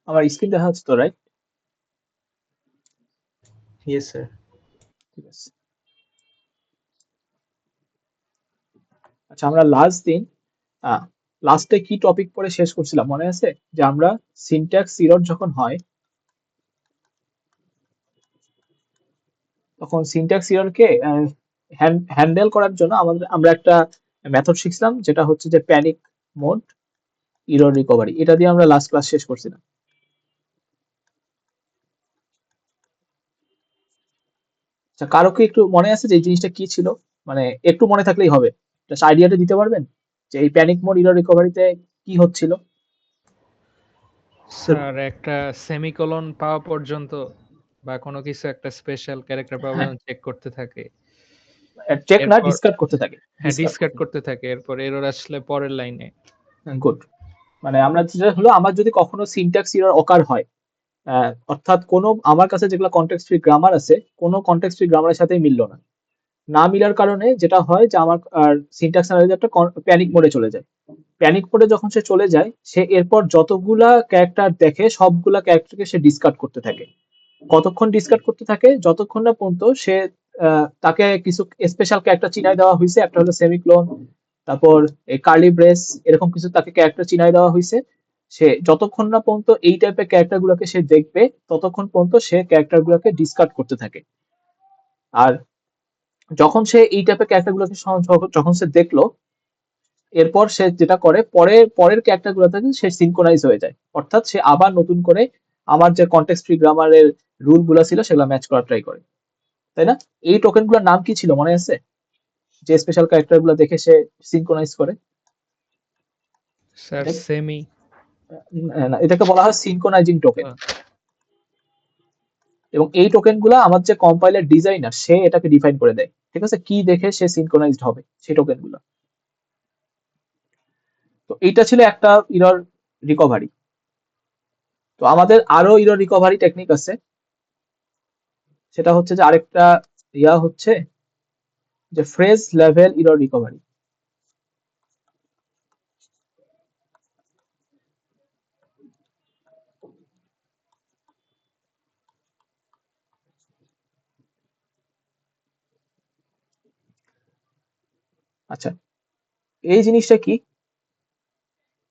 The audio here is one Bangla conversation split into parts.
আমার স্ক্রিন দেখা যাচ্ছে তো, রাইট? Yes sir. ঠিক আছে। আচ্ছা, আমরা লাস্টে কি টপিক পরে শেষ করছিলাম মনে আছে? যে আমরা সিনট্যাক্স এরর যখন হয় তখন সিনট্যাক্স এররকে হ্যান্ডেল করার জন্য আমরা একটা মেথড শিখছিলাম, যেটা হচ্ছে যে প্যানিক মোড এরর রিকভারি। এটা দিয়ে আমরা লাস্ট ক্লাস শেষ করছিলাম। আচ্ছা, কারো কি একটু মনে আছে যে এই জিনিসটা কি ছিল? মানে একটু মনে থাকলেই হবে, জাস্ট আইডিয়াটা দিতে পারবেন যে এই প্যানিক মোড এরর রিকভারিতে কি হচ্ছিল? স্যার একটা সেমিকোলন পাওয়া পর্যন্ত বা কোনো কিছু একটা স্পেশাল ক্যারেক্টার পাওয়া হ্যাঁ, পর্যন্ত চেক করতে থাকে। চেক না, এরপর ডিসকার্ড করতে থাকে। হ্যাঁ ডিসকার্ড ডিসকার্ড করতে থাকে। করতে থাকে, এরপর এরর আসলে পরের লাইনে। গুড। মানে আমরা যেটা হলো, আমার যদি কখনো সিনট্যাক্স এরর অকার হয়, অর্থাৎ কোনো আমার কাছে যেগুলো কনটেক্সট ফ্রি গ্রামার আছে, কোনো কনটেক্সট ফ্রি গ্রামারের সাথেই মিললো না। না মিলার কারণে যেটা হয় যে আমার সিনট্যাক্স অ্যানালাইজারটা প্যানিক মোডে চলে যায়। প্যানিক মোডে যখন সে চলে যায়, সে এরপর যতগুলা ক্যারেক্টার দেখে সবগুলা ক্যারেক্টারকে সে ডিসকার্ড করতে থাকে। কতক্ষণ ডিসকার্ড করতে থাকে? যতক্ষণ না পর্যন্ত সে তাকে কিছু স্পেশাল ক্যারেক্টার চিনাই দেওয়া হয়েছে। একটা হলো সেমিক্লোন, তারপর এই কার্লি ব্রেস, এরকম কিছু তাকে ক্যারেক্টার চিনাই দেওয়া হয়েছে। সে যতক্ষণ না পর্যন্ত এই টাইপের ক্যারেক্টার গুলোকে সে দেখবে, ততক্ষণ পর্যন্ত সে ক্যারেক্টার গুলোকে ডিসকার্ড করতে থাকে। আর যখন সে এই টাইপের ক্যারেক্টার গুলোকে যখন সে দেখলো, এরপর সে যেটা করে, পরের ক্যারেক্টার গুলো থেকে সে সিনক্রোনাইজ হয়ে যায়। অর্থাৎ সে আবার নতুন করে আমার যে কন্টেক্সট ফ্রি গ্রামারের রুল গুলো ছিল সেগুলো ম্যাচ করার ট্রাই করে, তাই না? এই টোকেন গুলোর নাম কি ছিল মনে আছে, যে স্পেশাল ক্যারেক্টার গুলো দেখে সে সিনক্রোনাইজ করে? স্যার এটা সেমি না, এটাকে বলা হয় সিনক্রোনাইজিং টোকেন। এবং এই টোকেন গুলা আমার যে কম্পাইলার ডিজাইনার, সে এটাকে ডিফাইন করে দেয়, ঠিক আছে, কি দেখে সে সিনক্রোনাইজড হবে সেই টোকেন গুলো। তো এইটা ছিল একটা ইরর রিকভারি। তো আমাদের আরো ইরর রিকভারি টেকনিক আছে। সেটা হচ্ছে যে আরেকটা হচ্ছে যে ফ্রেজ লেভেল ইরর রিকভারি। আচ্ছা, এই জিনিসটা কি?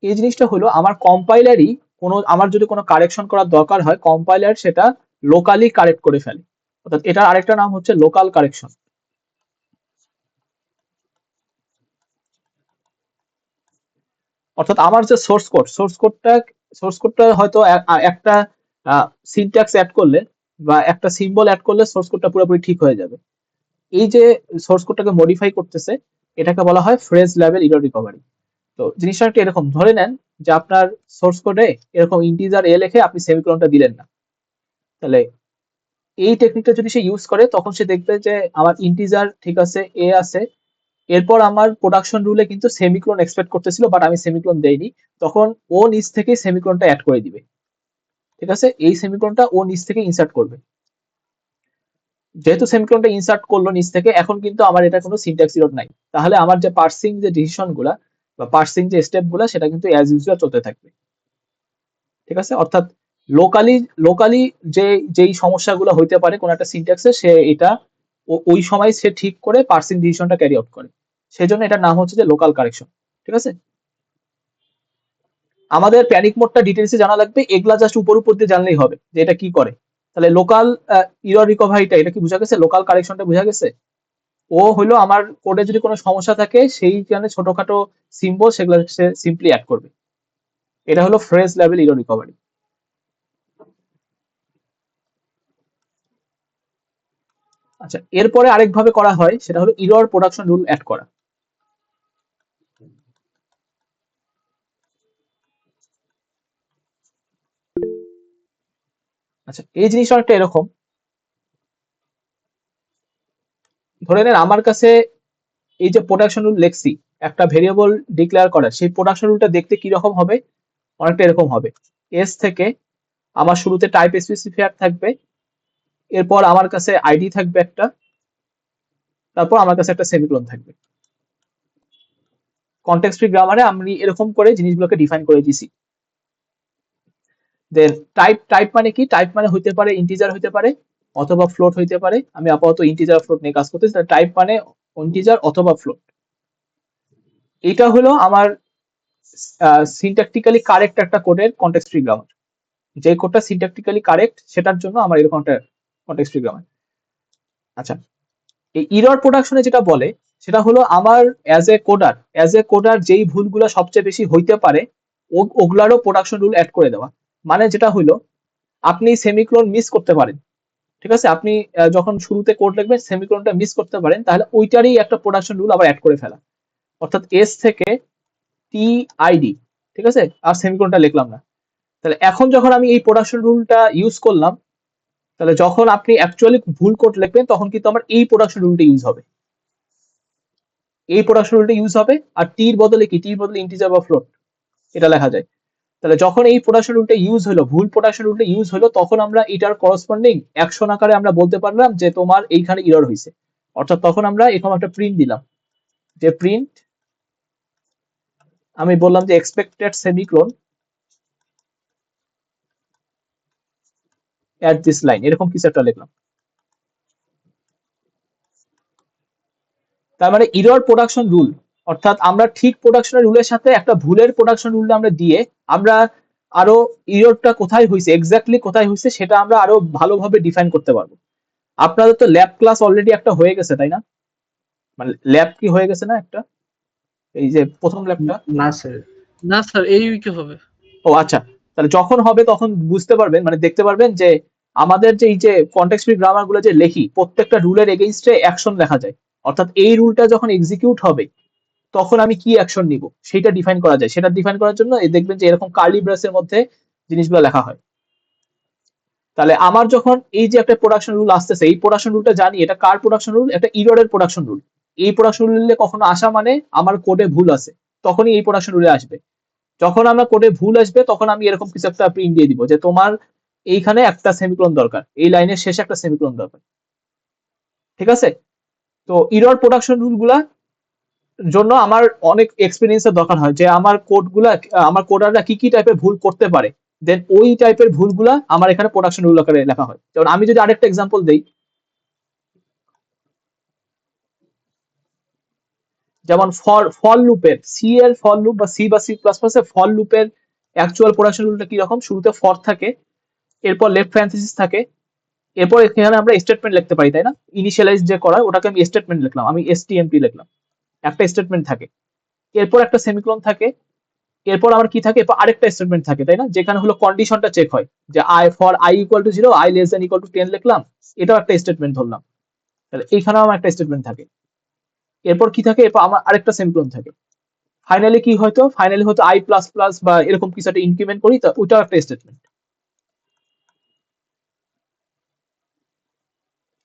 এই জিনিসটা হলো আমার কম্পাইলারই, আমার যদি কোনো কারেকশন করার দরকার হয়, কম্পাইলার সেটা লোকালি কারেক্ট করে ফেলে। অর্থাৎ এটার আরেকটা নাম হচ্ছে লোকাল কারেকশন। অর্থাৎ আমার যে সোর্স কোডটা হয়তো একটা সিনট্যাক্স অ্যাড করলে বা একটা সিম্বল অ্যাড করলে সোর্স কোডটা পুরোপুরি ঠিক হয়ে যাবে। এই যে সোর্স কোডটাকে মডিফাই করতেছে, এটাকে বলা হয় ফ্রেজ লেভেল ইরর রিকভারি। তো জিনিসটা একটা এরকম, ধরে নেন যে আপনার সোর্স কোডে এরকম ইন্টিজার এ লিখে আপনি সেমিকোলনটা দিলেন না। তাহলে এই টেকনিকটা যদি সে ইউজ করে, তখন সে দেখবে যে আমার ইন্টিজার ঠিক আছে, এ আছে, এরপর আমার প্রোডাকশন রুলে কিন্তু সেমিকোলন এক্সপেক্ট করতেছিল, বাট আমি সেমিকোলন দেইনি। তখন ও নিচ থেকে সেমিকোলনটা অ্যাড করে দিবে, ঠিক আছে, এই সেমিকোলনটা ও নিচ থেকে ইনসার্ট করবে। যেহেতু সেমিকোলনটা ইনসার্ট করলো নিচ থেকে, এখন কিন্তু আমার এটা কোনো সিনট্যাক্স এরর নাই। তাহলে আমার যে পার্সিং যে ডিসিশন গুলা বা পার্সিং যে স্টেপ গুলা, সেটা কিন্তু অ্যাজ ইউজুয়াল চলতে থাকবে, ঠিক আছে। অর্থাৎ লোকালি লোকালি যে যেই সমস্যাগুলো হইতে পারে কোন একটা সিনট্যাক্সে, সে এটা ওই সময় সে ঠিক করে পার্সিং ডিসিশনটা ক্যারি আউট করে। সেজন্য এটার নাম হচ্ছে যে লোকাল কারেকশন, ঠিক আছে। আমাদের প্যানিক মোডটা ডিটেলসে জানা লাগবে, এগুলা জাস্ট উপর উপর দিয়ে জানলেই হবে যে এটা কি করে। তাহলে লোকাল ইরর রিকভারিটা, এটা কি বোঝা গেছে? লোকাল কারেকশনটা বোঝা গেছে? ও হলো আমার কোডে যদি কোনো সমস্যা থাকে, সেই কারণে ছোটখাটো সিম্বল সেগুলো সে সিম্পলি অ্যাড করবে। এটা হলো ফ্রেজ লেভেল ইরর রিকভারি। আচ্ছা, এরপরে আরেকভাবে করা হয়, সেটা হলো ইরর প্রোডাকশন রুল অ্যাড করা। আচ্ছা, এই জিনিসটা অনেকটা এরকম, ধরে নেন আমার কাছে এই যে প্রোডাকশন রুল লেখছি, একটা ভেরিয়েবল ডিক্লেয়ার করা, সেই প্রোডাকশন রুলটা দেখতে কি রকম হবে? অনেকটা এরকম হবে। এস থেকে আমার শুরুতে টাইপ স্পেসিফায়ার থাকবে, এরপর আমার কাছে আইডি থাকবে একটা, তারপর আমার কাছে একটা সেমিকোলন থাকবে। কনটেক্সট ফ্রি গ্রামারে আমি এরকম করে জিনিসগুলোকে ডিফাইন করে দিছি। দেন টাইপ মানে কি? টাইপ মানে হইতে পারে ইন্টিজার হইতে পারে অথবা ফ্লোট হইতে পারে। আমি আপাতত ইন্টিজার ফ্লোট নিয়ে কাজ করতেছি। টাইপ মানে ইন্টিজার অথবা ফ্লোট। এটা হলো আমার সিনট্যাকটিক্যালি কারেক্ট একটা কোডের কনটেক্সট ফ্রি গ্রামার। যে কোডটা সিনট্যাকটিক্যালি কারেক্ট সেটার জন্য আমার এরকম একটা কনটেক্সট ফ্রি গ্রামার। আচ্ছা, এই ইরর প্রোডাকশনে যেটা বলে সেটা হলো আমার অ্যাজ এ কোডার যেই ভুলগুলো সবচেয়ে বেশি হইতে পারে ওগুলারও প্রোডাকশন রুল অ্যাড করে দেওয়া। মানে যেটা হইলো আপনি সেমিক্লোন মিস করতে পারেন, ঠিক আছে? আপনি যখন শুরুতে কোড লিখবেন সেমিক্লোনটা মিস করতে পারেন, তাহলে ওইটারই একটা প্রোডাকশন রুল আবার অ্যাড করে ফেলা। অর্থাৎ এস থেকে টি আইডি, ঠিক আছে? আর সেমিক্লোনটা লিখলাম না। তাহলে এখন যখন আমি এই প্রোডাকশন রুলটা ইউজ করলাম, তাহলে যখন আপনি অ্যাকচুয়ালি ভুল কোড লিখবেন তখন কিন্তু আমার এই প্রোডাকশন রুলটা ইউজ হবে। এই প্রোডাকশন রুলটা ইউজ হবে। আর টির বদলে কি? টির বদলে ইন্টিজার বা ফ্লোট এটা লেখা যায়। তাহলে যখন এই প্রোডাকশন রুলটা ইউজ হলো, ভুল প্রোডাকশন রুলটা ইউজ হলো, তখন আমরা এটার করসপন্ডিং অ্যাকশন আকারে আমরা বলতে পারলাম যে তোমার এইখানে ইরর হয়েছে। অর্থাৎ তখন আমরা এরকম একটা প্রিন্ট দিলাম, যে প্রিন্ট আমি বললাম যে expected semicolon at this line, এরকম কিছু একটা লিখলাম। তার মানে ইরর প্রোডাকশন রুল, অর্থাৎ আমরা ঠিক প্রোডাকশন রুলের সাথে একটা ভুলের প্রোডাকশন রুল আমরা দিয়ে আমরা আরো ইররটা কোথায় হয়েছে, এক্স্যাক্টলি কোথায় হয়েছে সেটা আমরা আরো ভালোভাবে ডিফাইন করতে পারবো। আপনাদের তো ল্যাব ক্লাস অলরেডি একটা হয়ে গেছে, তাই না? মানে ল্যাব কি হয়ে গেছে না একটা, এই যে প্রথম ল্যাবটা? না স্যার, না স্যার এই উইকে হবে। ও আচ্ছা, তাহলে যখন হবে তখন বুঝতে পারবেন, মানে দেখতে পারবেন যে আমাদের যে এই যে কনটেক্সট ফ্রি গ্রামার গুলো যে লিখি প্রত্যেকটা রুলের এগেইনস্টে অ্যাকশন লেখা যায়। অর্থাৎ এই রুলটা যখন এক্সিকিউট হবে তখন আমি কি অ্যাকশন নিব সেটা ডিফাইন করা যায়। সেটা ডিফাইন করার জন্য দেখবেন যে এরকম কার্লি ব্রেসের মধ্যে জিনিসগুলো লেখা হয়। তাহলে আমার যখন এই যে একটা প্রোডাকশন রুল আসতেছে, এই প্রোডাকশন রুলটা জানি এটা কার প্রোডাকশন রুল? একটা ইররের প্রোডাকশন রুল। এই প্রোডাকশন রুলে কখনো আসা মানে আমার কোডে ভুল আছে, তখনই এই প্রোডাকশন রুলে আসবে। যখন আমার কোডে ভুল আসবে তখন আমি এরকম কিছু একটা প্রিন্ট দিয়ে দিব যে তোমার এইখানে একটা সেমিকোলন দরকার, এই লাইনের শেষে একটা সেমিকোলন দরকার, ঠিক আছে? তো ইরর প্রোডাকশন রুল গুলা জন্য আমার অনেক এক্সপিরিয়েন্সের দরকার হয়, যে আমার কোডগুলা আমার কোডাররা কি কি টাইপের ভুল করতে পারে, দেন ওই টাইপের ভুলগুলা আমার এখানে প্রোডাকশন রুল আকারে লেখা হয়। যেমন আমি যদি আরেকটা এক্সাম্পল দেই, যেমন ফর লুপের সি এর ফর লুপ বা সি প্লাস প্লাস এর ফর লুপের অ্যাকচুয়াল প্রোডাকশন রুলটা কি রকম? শুরুতে ফর থাকে, এরপর লেফট প্যারেনথেসিস থাকে, এরপর এখানে আমরা স্টেটমেন্ট লিখতে পারি, তাই না? ইনিশিয়ালাইজ যে করা ওটাকে আমি স্টেটমেন্ট লিখলাম, আমি এসটিএমপি লিখলাম, একটা স্টেটমেন্ট থাকে, এরপর একটা সেমিকোলন থাকে, এরপর আমার কি থাকে? এরপর আরেকটা স্টেটমেন্ট থাকে, তাই না? যেখানে হলো কন্ডিশনটা চেক হয়, যে I for I equal to 0, I less than equal to 10 লিখলাম, এটাও একটা স্টেটমেন্ট ধরলাম। তাহলে এইখানেও আমার একটা স্টেটমেন্ট থাকে। এরপর কি থাকে? এরপর আমার আরেকটা সেমিকোলন থাকে। ফাইনালি কি হয়তো? ফাইনালি হয়তো আই প্লাস প্লাস বা এরকম কিছু একটা ইনক্রিমেন্ট করি, তো ওটাও একটা স্টেটমেন্ট।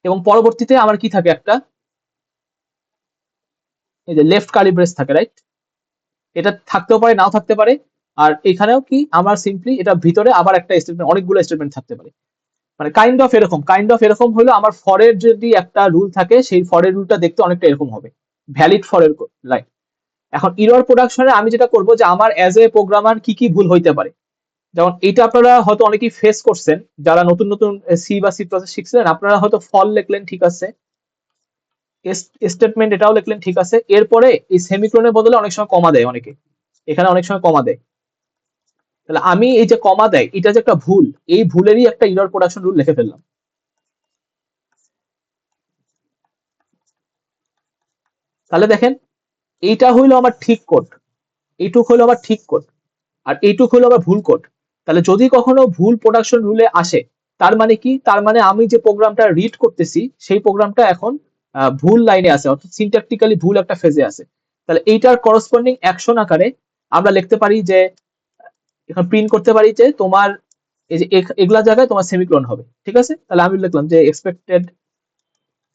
এবং পরবর্তীতে আমার কি থাকে? একটা এই যে লেফট কার্লি ব্রেস থাকে, রাইট? এটা থাকতেও পারে নাও থাকতে পারে। আর এখানেও কি আমার সিম্পলি এটা ভিতরে আবার একটা স্টেটমেন্ট, অনেকগুলো স্টেটমেন্ট থাকতে পারে। মানে কাইন্ড অফ এরকম হলো আমার ফরের যদি একটা রুল থাকে, সেই ফরের রুলটা দেখতে অনেকটা এরকম হবে, ভ্যালিড ফরের লাইন। এখন ইরর প্রোডাকশনে আমি যেটা করব যে আমার অ্যাজ এ প্রোগ্রামার কি কি ভুল হইতে পারে, যেমন এটা আপনারা হয়তো অনেকেই ফেস করছেন যারা নতুন নতুন সি বা সি প্লাস শিখছিলেন। আপনারা হয়তো ফল লিখলেন, ঠিক আছে, স্টেটমেন্ট এটাও লিখলেন, ঠিক আছে, এরপরে এই সেমিকোলনের বদলে অনেক সময় কমা দেয় অনেকে, এখানে অনেক সময় কমা দেয়। তাহলে আমি এই যে কমা দেয় এটা যে একটা ভুল, এই ভুলেরই একটা ইরর প্রোডাকশন রুল লিখে ফেললাম। তাহলে দেখেন এইটা হইলো আমার ঠিক কোড, এইটুক হলো আমার ঠিক কোড, আর এইটুক হলো আমার ভুল কোড। তাহলে যদি কখনো ভুল প্রোডাকশন রুলে আসে, তার মানে কি? তার মানে আমি যে প্রোগ্রামটা রিড করতেছি সেই প্রোগ্রামটা এখন ভুল লাইনে আছে, অর্থাৎ সিনট্যাকটিক্যালি ভুল একটা ফেজে আছে। তাহলে এইটার করসপন্ডিং অ্যাকশন আকারে আমরা লিখতে পারি যে এখানে প্রিন্ট করতে পারি যে তোমার এই যে এগুলা জায়গায় তোমার সেমিক্লোন হবে, ঠিক আছে? তাহলে আমি লিখলাম যে এক্সপেক্টেড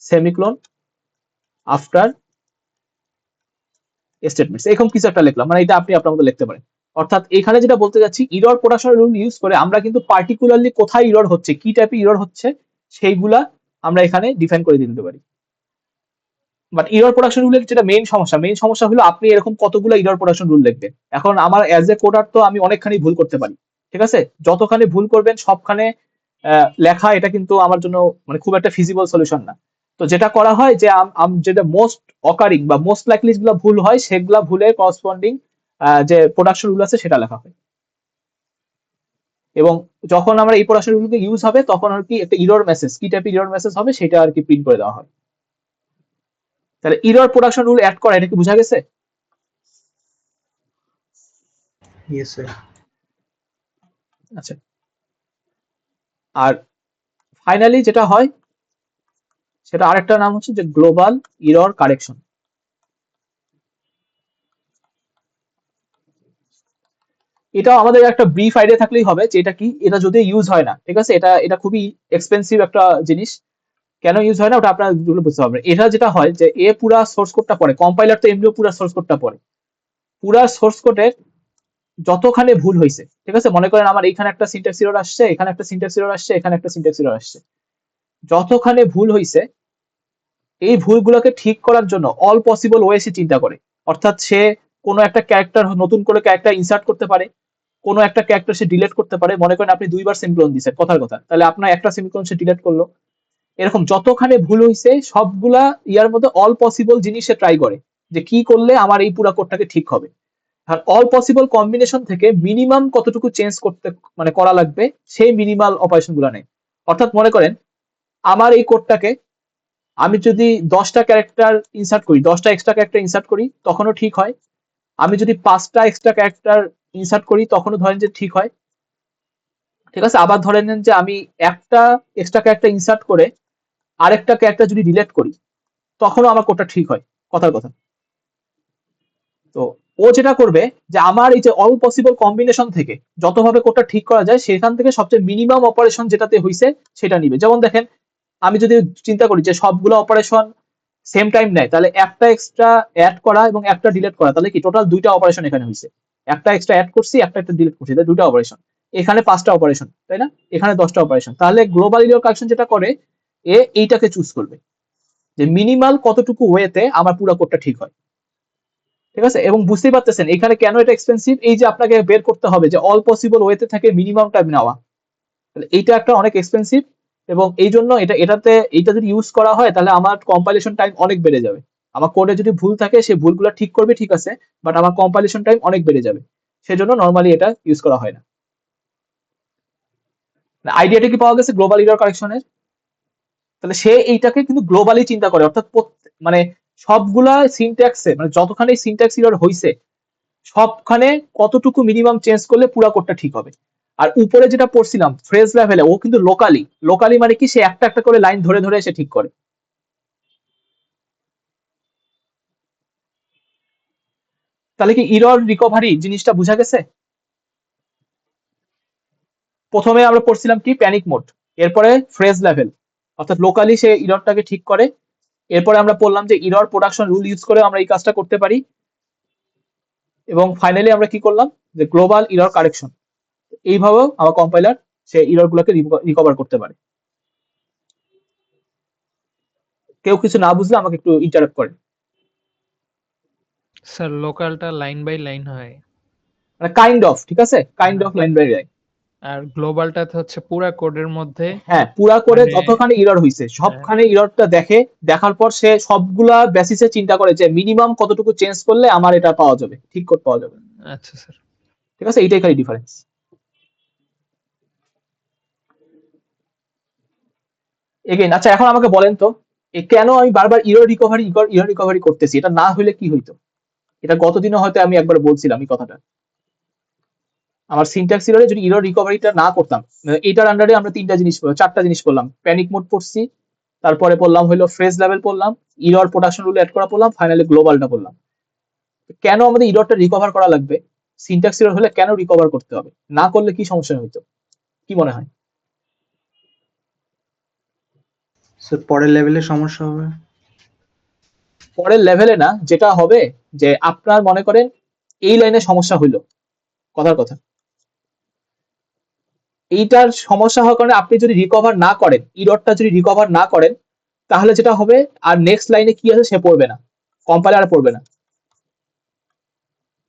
সেমিক্লোন আফটার স্টেটমেন্টস, এরকম কিছু একটা লিখলাম। মানে এটা আপনি আপনার মতো লিখতে পারেন। অর্থাৎ এখানে যেটা বলতে যাচ্ছি, ইরর প্রোডাকশন রুল ইউজ করে আমরা কিন্তু পার্টিকুলারলি কোথায় ইরর হচ্ছে, কি টাইপের ইরর হচ্ছে, সেইগুলা আমরা এখানে ডিফাইন করে দিতে পারি। বাট ইরর প্রোডাকশন রুলের যেটা মেইন সমস্যা হলো আপনি এরকম কতগুলো ইরর প্রোডাকশন রুল লিখবেন। এখন আমার অ্যাজ এ কোডার তো আমি অনেকখানি ভুল করতে পারি, ঠিক আছে, যতখানি ভুল করবেন সবখানে লেখা এটা কিন্তু আমার জন্য মানে খুব একটা ফিজিবল সলিউশন না। তো যেটা করা হয় যে যেটা মোস্ট অকারিং বা মোস্ট লাইকলি যেগুলো ভুল হয় সেগুলা ভুলের করসপন্ডিং যে প্রোডাকশন রুল আছে সেটা লেখা হয়। এবং যখন আমরা এই প্রোডাকশন রুলকে ইউজ হবে তখন আর কি একটা ইরর মেসেজ, কি টাইপের ইরর মেসেজ হবে সেটা আর কি প্রিন্ট করে দেওয়া হয়। তাহলে ইরর প্রোডাকশন রুল অ্যাড করা এটা কি বোঝা গেছে? Yes sir. আচ্ছা, আর ফাইনালি যেটা হয় সেটা আরেকটা নাম হচ্ছে যে গ্লোবাল ইরর কারেকশন। এটা আমাদের একটা ব্রিফ আইডিয়া থাকলেই হবে যে এটা কি, এটা যদি ইউজ হয় না, ঠিক আছে, এটা এটা খুবই এক্সপেন্সিভ একটা জিনিস। কেন ইউজ হয় না ওটা আপনারা বুঝতে পারবেন। এটা যেটা হয় যে এ পুরা সোর্স কোডটা পড়ে, কম্পাইলার তো এমনিও পুরা সোর্স কোডটা পড়ে, পুরা সোর্স কোডের যতখানে ভুল হয়েছে, ঠিক আছে, মনে করেন আমার এখানে একটা সিনট্যাক্স এরর আসছে, এখানে একটা সিনট্যাক্স এরর আসছে, এখানে একটা সিনট্যাক্স এরর আসছে, যতখানে ভুল হয়েছে এই ভুলগুলোকে ঠিক করার জন্য অল পসিবল ওয়ে সে চিন্তা করে। অর্থাৎ সে কোনো একটা ক্যারেক্টার, নতুন করে ক্যারেক্টার ইনসার্ট করতে পারে, কোনো একটা ক্যারেক্টার সে ডিলিট করতে পারে। মনে করেন আপনি 2বার সেমিকোলন দিয়েছেন কথার কথা, তাহলে আপনার একটা সেমিকোলন সে ডিলিট করলো। এরকম যতখানে ভুল হয়েছে সবগুলা ইয়ার মধ্যে অল পসিবল জিনিস সে ট্রাই করে যে কি করলে আমার এই পুরো কোডটাকে ঠিক হবে। আর অল পসিবল কম্বিনেশন থেকে মিনিমাম কতটুকু চেঞ্জ করতে মানে করা লাগবে সেই মিনিমাল অপারেশন গুলো নেয়। অর্থাৎ মনে করেন আমার এই কোডটাকে আমি যদি 10টা ক্যারেক্টার ইনসার্ট করি, 10টা এক্সট্রা ক্যারেক্টার ইনসার্ট করি তখনও ঠিক হয়। আমি যদি 5টা এক্সট্রা ক্যারেক্টার ইনসার্ট করি তখনও ধরেন যে ঠিক হয়, ঠিক আছে। আবার ধরে নেন যে আমি একটা এক্সট্রা ক্যারেক্টার ইনসার্ট করে আরেকটা ক্যারেক্টার যদি ডিলিট করি তখনও আমার কোডটা ঠিক হয় কথার কথা। তো ও যেটা করবে যে আমার এই যে অল পসিবল কম্বিনেশন থেকে যতভাবে কোডটা ঠিক করা যায় সেখান থেকে সবচেয়ে মিনিমাম অপারেশন যেটাতে হইছে সেটা নিবে। যেমন দেখেন আমি যদি চিন্তা করি যে সবগুলো অপারেশন সেম টাইম নেয়, তাহলে একটা এক্সট্রা অ্যাড করা এবং একটা ডিলিট করা, তাহলে কি টোটাল 2টা অপারেশন এখানে হয়েছে। একটা এক্সট্রা অ্যাড করছি, একটা ডিলিট করছি, তাহলে 2টা অপারেশন। এখানে 5টা অপারেশন, তাই না, এখানে 10টা অপারেশন। তাহলে গ্লোবাল ইরর কারেকশন যেটা করে এইটাকে চুজ করবে যে মিনিমাল কতটুকু ওয়েতে আমার পুরো কোডটা ঠিক হয়, ঠিক আছে। এবং বুঝতেই পারতেছেন এখানে কেন এটা এক্সপেন্সিভ, এই যে আপনাকে বের করতে হবে যে অল পসিবল ওয়েতে থেকে মিনিমাম টাইম নেওয়া, এইটা একটা অনেক এক্সপেন্সিভ। এবং এই জন্য এটা যদি ইউজ করা হয় তাহলে আমার কম্পাইলেশন টাইম অনেক বেড়ে যাবে। আমার কোডে যদি ভুল থাকে সে ভুলগুলো ঠিক করবে, ঠিক আছে, বাট আমার কম্পাইলেশন টাইম অনেক বেড়ে যাবে। সেজন্য নর্মালি এটা ইউজ করা হয় না। আইডিয়াটা কি পাওয়া গেছে গ্লোবাল ইরর কারেকশনের? তাহলে সে এইটাকে কিন্তু গ্লোবালি চিন্তা করে, অর্থাৎ মানে সবগুলা সিনট্যাক্সে মানে যতখানি সিনট্যাক্স ইরর হইছে সবখানে কতটুকু মিনিমাম চেঞ্জ করলে পুরো কোডটা ঠিক হবে। আর উপরে যেটা পড়ছিলাম ফ্রেজ লেভেলে ও কিন্তু লোকালি মানে কি সে একটা একটা করে লাইন ধরে ধরে সে ঠিক করে। তাহলে কি ইরর রিকভারি জিনিসটা বোঝা গেছে? প্রথমে আমরা পড়ছিলাম কি প্যানিক মোড, এরপরে ফ্রেজ লেভেল অর্থাৎ লোকালি সে ইররটাকে ঠিক করে, এরপরে আমরা পড়লাম যে ইরর প্রোডাকশন রুল ইউজ করে আমরা এই কাজটা করতে পারি, এবং ফাইনালি আমরা কি করলাম যে গ্লোবাল ইরর কারেকশন। এইভাবেও আমার কম্পাইলার সে ইরর গুলোকে রিকভার করতে পারে। কেউ কিছু না বুঝলে আমাকে একটু ইন্টারাপ্ট করেন। স্যার লোকালটা লাইন বাই লাইন হয় মানে কাইন্ড অফ, ঠিক আছে, kind of line by line. আর গ্লোবালটাতে হচ্ছে পুরা কোডের মধ্যে হ্যাঁ, পুরা করে মানে যতখানি ইরর হইছে সবখানে ইররটা দেখে, দেখার পর সে সবগুলা বেসিসে চিন্তা করে যে মিনিমাম কতটুকু চেঞ্জ করলে আমার এটা পাওয়া যাবে, ঠিক কোড পাওয়া যাবে। আচ্ছা স্যার ঠিক আছে, এইটাই খালি ডিফারেন্স। এগেইন আচ্ছা এখন আমাকে বলেন তো কেন আমি বারবার ইরর রিকভারি করতেছি? এটা না হইলে কি হইতো? এটা গতদিনও হয়তো আমি একবার বলছিলাম এই কথাটা। আমার সিনট্যাক্স ইররে যদি ইরর রিকভারিটা না করতাম, এটার আন্ডারে আমরা 4টা জিনিস পড়লাম, প্যানিক মোড পড়ছি, তারপরে পড়লাম হলো ফ্রেজ লেভেল পড়লাম, ইরর প্রোডাকশন রুল অ্যাড করা পড়লাম, ফাইনালি গ্লোবালটা পড়লাম। কেন আমাদের ইররটা রিকভার করা লাগবে? সিনট্যাক্স ইরর হলে কেন রিকভার করতে হবে? না করলে কি সমস্যা হইতো, কি মনে হয়? স্যার পরের লেভেলে সমস্যা হবে। পরের লেভেলে না, যেটা হবে যে আপনার মনে করেন এই লাইনে সমস্যা হইলো কথার কথা, এইটার সমস্যা হওয়ার কারণে আপনি যদি রিকভার না করেন, ইররটা যদি রিকভার না করেন, তাহলে যেটা হবে আর নেক্সট লাইনে কি আছে সে পড়বে না, কম্পাইলার পড়বে না।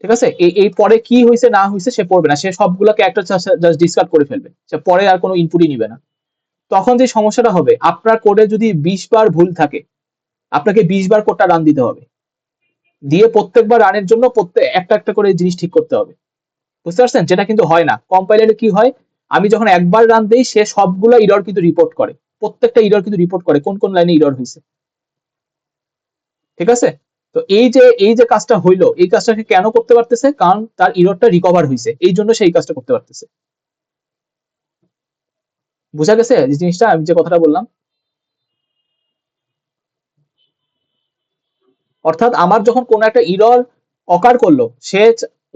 ঠিক আছে, এই পরে কি হয়েছে না হয়েছে সে পড়বে না, সে সবগুলা ক্যারেক্টার জাস্ট ডিসকার্ড করে ফেলবে, সে পরে আর কোনো ইনপুটই নিবে না। তখন যে সমস্যাটা হবে, আপনার কোডে যদি 20 বার ভুল থাকে, আপনাকে 20 বার কোডটা রান দিতে হবে, দিয়ে প্রত্যেকবার রানের জন্য একটা একটা করে জিনিস ঠিক করতে হবে। বুঝতে পারছেন? যেটা কিন্তু হয় না কম্পাইলারে। কি হয়, আমি যখন একবার রান দেই সে সবগুলো ইরর কিন্তু রিপোর্ট করে, প্রত্যেকটা ইরর কিন্তু রিপোর্ট করে কোন কোন লাইনে ইরর হয়েছে। ঠিক আছে, তো এই যে কাজটা হইলো, এই কাজটাকে কেন করতে পারতেছে? কারণ তার ইররটা রিকভার হয়েছে, এই জন্য সেই কাজটা করতে পারতেছে। বুঝা গেছে যে জিনিসটা, আমি যে কথাটা বললাম? অর্থাৎ আমার যখন কোনো একটা ইরর অকার করলো, সে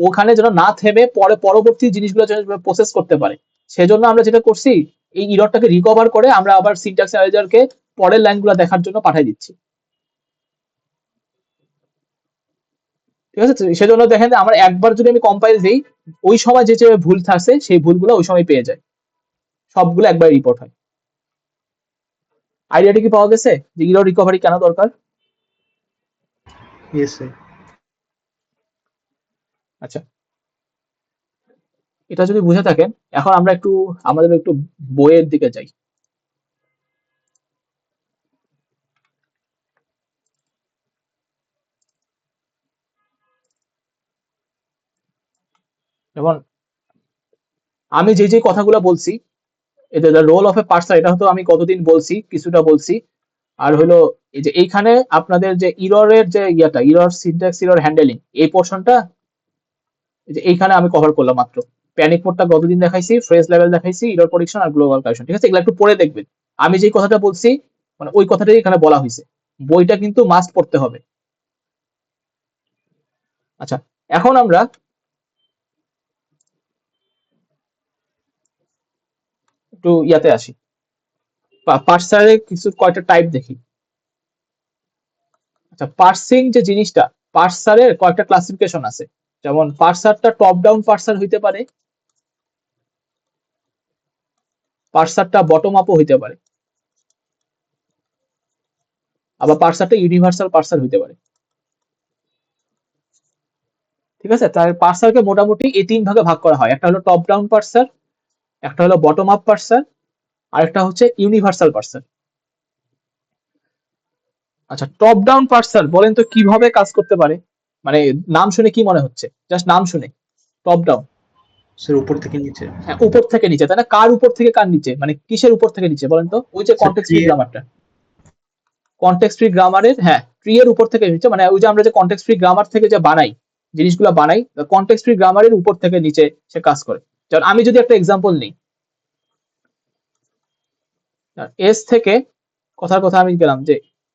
ওখানে যেন না থেমে পরবর্তী জিনিসগুলো যেন প্রসেস করতে পারে, সেজন্য আমরা যেটা করছি, এই ইররটাকে রিকভার করে আমরা আবার সিনট্যাক্স অ্যানালাইজারকে পরের লাইনগুলো দেখার জন্য পাঠিয়ে দিচ্ছি। ঠিক আছে, তো সেজন্য দেখেন যে আমার একবার যদি আমি কম্পাইল দিই, ওই সময় যে যে ভুল থাকছে সেই ভুলগুলো ওই সময় পেয়ে যায়, সবগুলো একবার রিপোর্ট হয়। আইডিয়াটা কি পাওয়া গেছে যে ইরর রিকভারি কেন দরকার? Yes sir. আচ্ছা, এটা যদি বুঝে থাকেন, এখন আমরা আমাদের একটু বইয়ের দিকে যাই। যেমন আমি যে কথাগুলো বলছি, এটা দ্য রোল অফ এ পার্সার, এটা হয়তো আমি কতদিন বলছি, কিছুটা বলছি। আর হলো এই যে এইখানে আপনাদের যে ইররের যে ইরর সিনট্যাক্স ইরর হ্যান্ডেলিং, এই পোর্শনটা যে এইখানে আমি কভার করলাম মাত্র। প্যানিক মোডটা কতদিন দেখাইছি, ফ্রেজ লেভেল দেখাইছি, ইরর প্রেডিকশন আর গ্লোবাল কারেকশন। ঠিক আছে, এগুলো একটু পড়ে দেখবেন। আমি যে কথাটা বলছি মানে ওই কথাটাই এখানে বলা হয়েছে, বইটা কিন্তু মাস্ট পড়তে হবে। আচ্ছা, এখন আমরা একটু ইয়াতে আসি, পার্সারে কিছু কয়টা টাইপ দেখি। আচ্ছা, পার্সিং যে জিনিসটা, পার্সারের কয়েকটা ক্লাসিফিকেশন আছে। যেমন পার্সারটা টপ ডাউন পার্সার হইতে পারে, পার্সারটা বটম আপও হইতে পারে, আবার পার্সারটা ইউনিভার্সাল পার্সার হইতে পারে। ঠিক আছে, তার পার্সারকে মোটামুটি এই 3 ভাগে ভাগ করা হয়। একটা হলো টপ ডাউন পার্সার, একটা হলো বটম আপ পার্সার, আর একটা হচ্ছে ইউনিভার্সাল পার্সার। আচ্ছা, টপ ডাউন পার্সার বলেন তো কিভাবে কাজ করতে পারে? মানে নাম শুনে কি মনে হচ্ছে? জাস্ট নাম শুনে টপ ডাউন। স্যার উপর থেকে নিচে। হ্যাঁ, উপর থেকে নিচে, তাই না? কার উপর থেকে কার নিচে, মানে কিসের উপর থেকে নিচে বলেন তো? ওই যে স্যার কনটেক্সট ফ্রি tree এর- গ্রামারটা, কনটেক্সট ফ্রি গ্রামারের, হ্যাঁ, ট্রি এর উপর থেকে নিচে, মানে ওই যে আমরা যে কনটেক্সট ফ্রি গ্রামার থেকে যে বানাই জিনিসগুলো বানাই, কনটেক্সট ফ্রি গ্রামারের উপর থেকে নিচে সে কাজ করে। যেমন আমি যদি একটা এক্সাম্পল নিই, এস থেকে, কথার কথা আমি গেলাম যে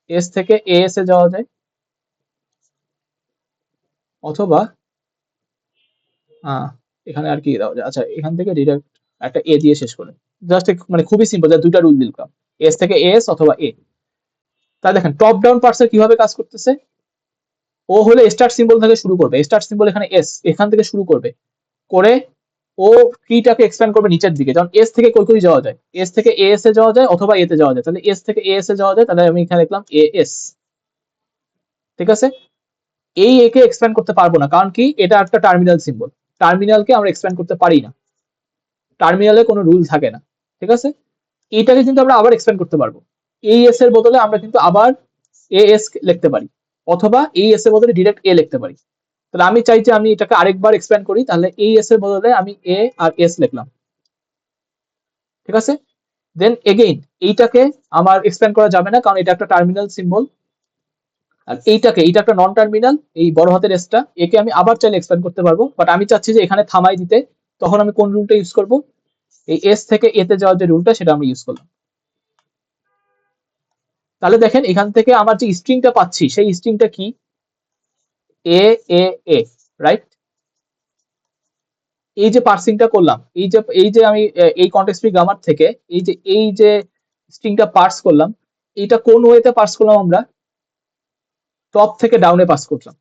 এস থেকে এএস এ যাওয়া যায়, অথবা এখানে আর কি দেওয়া যায়। আচ্ছা, এখান থেকে ডিরেক্ট একটা এ দিয়ে শেষ করে, জাস্ট মানে খুবই সিম্পল, যা দুইটা রুল দিলাম, এস থেকে এস অথবা এ। তা দেখেন টপ ডাউন পার্সার কিভাবে কাজ করতেছে। ও হলে স্টার্ট সিম্বল থেকে শুরু করবে, স্টার্ট সিম্বল এখানে এস, এখান থেকে শুরু করবে, করে ও ট্রিটাকে এক্সপ্যান্ড করবে নিচের দিকে। যেমন এস থেকে কই যাওয়া যায়, এস থেকে এএস এ যাওয়া যায় অথবা এতে যাওয়া যায়। তাহলে এস থেকে এএস এ যাওয়া যায়, তাহলে আমি এখানে লিখলাম এএস। ঠিক আছে, এই একে এক্সপ্যান্ড করতে পারবো না, কারণ কি, এটা একটা টার্মিনাল সিম্বল, টার্মিনালকে আমরা এক্সপ্যান্ড করতে পারি না, টার্মিনালে কোনো রুল থাকে না। ঠিক আছে, এইটাকে কিন্তু আমরা আবার এক্সপ্যান্ড করতে পারবো, এই এস এর বদলে আমরা কিন্তু আবার এএস লিখতে পারি, অথবা এই এস এর বদলে ডিরেক্ট এ লিখতে পারি। তাহলে আমি চাই যে আমি এটাকে আরেকবার এক্সপ্যান্ড করি, তাহলে এই এস এর বদলে আমি এ আর এস লিখলাম। ঠিক আছে, দেন এগেইন এইটাকে আমার এক্সপ্যান্ড করা যাবে না, কারণ এটা একটা টার্মিনাল সিম্বল। আর এইটা একটা নন টার্মিনাল, এই বড় হাতের এসটা, একে আমি আবার চাইলে এক্সপ্যান্ড করতে পারবো, বাট আমি চাচ্ছি যে এখানে থামাই দিতে। তখন আমি কোন রুলটা ইউজ করব? এই এস থেকে এতে যাওয়ার যে রুলটা, সেটা আমি ইউজ করলাম। তাহলে দেখেন এখান থেকে আমার যে স্ট্রিংটা পাচ্ছি, সেই স্ট্রিংটা কি? এ এ এ, রাইট? এই যে পার্সিংটা করলাম, এই যে আমি এই কনটেক্সট ফ্রি গ্রামার থেকে এই যে স্ট্রিংটা পার্স করলাম, এইটা কোন ওয়েতে পার্স করলাম? আমরা টপ থেকে ডাউনে পাস করলাম।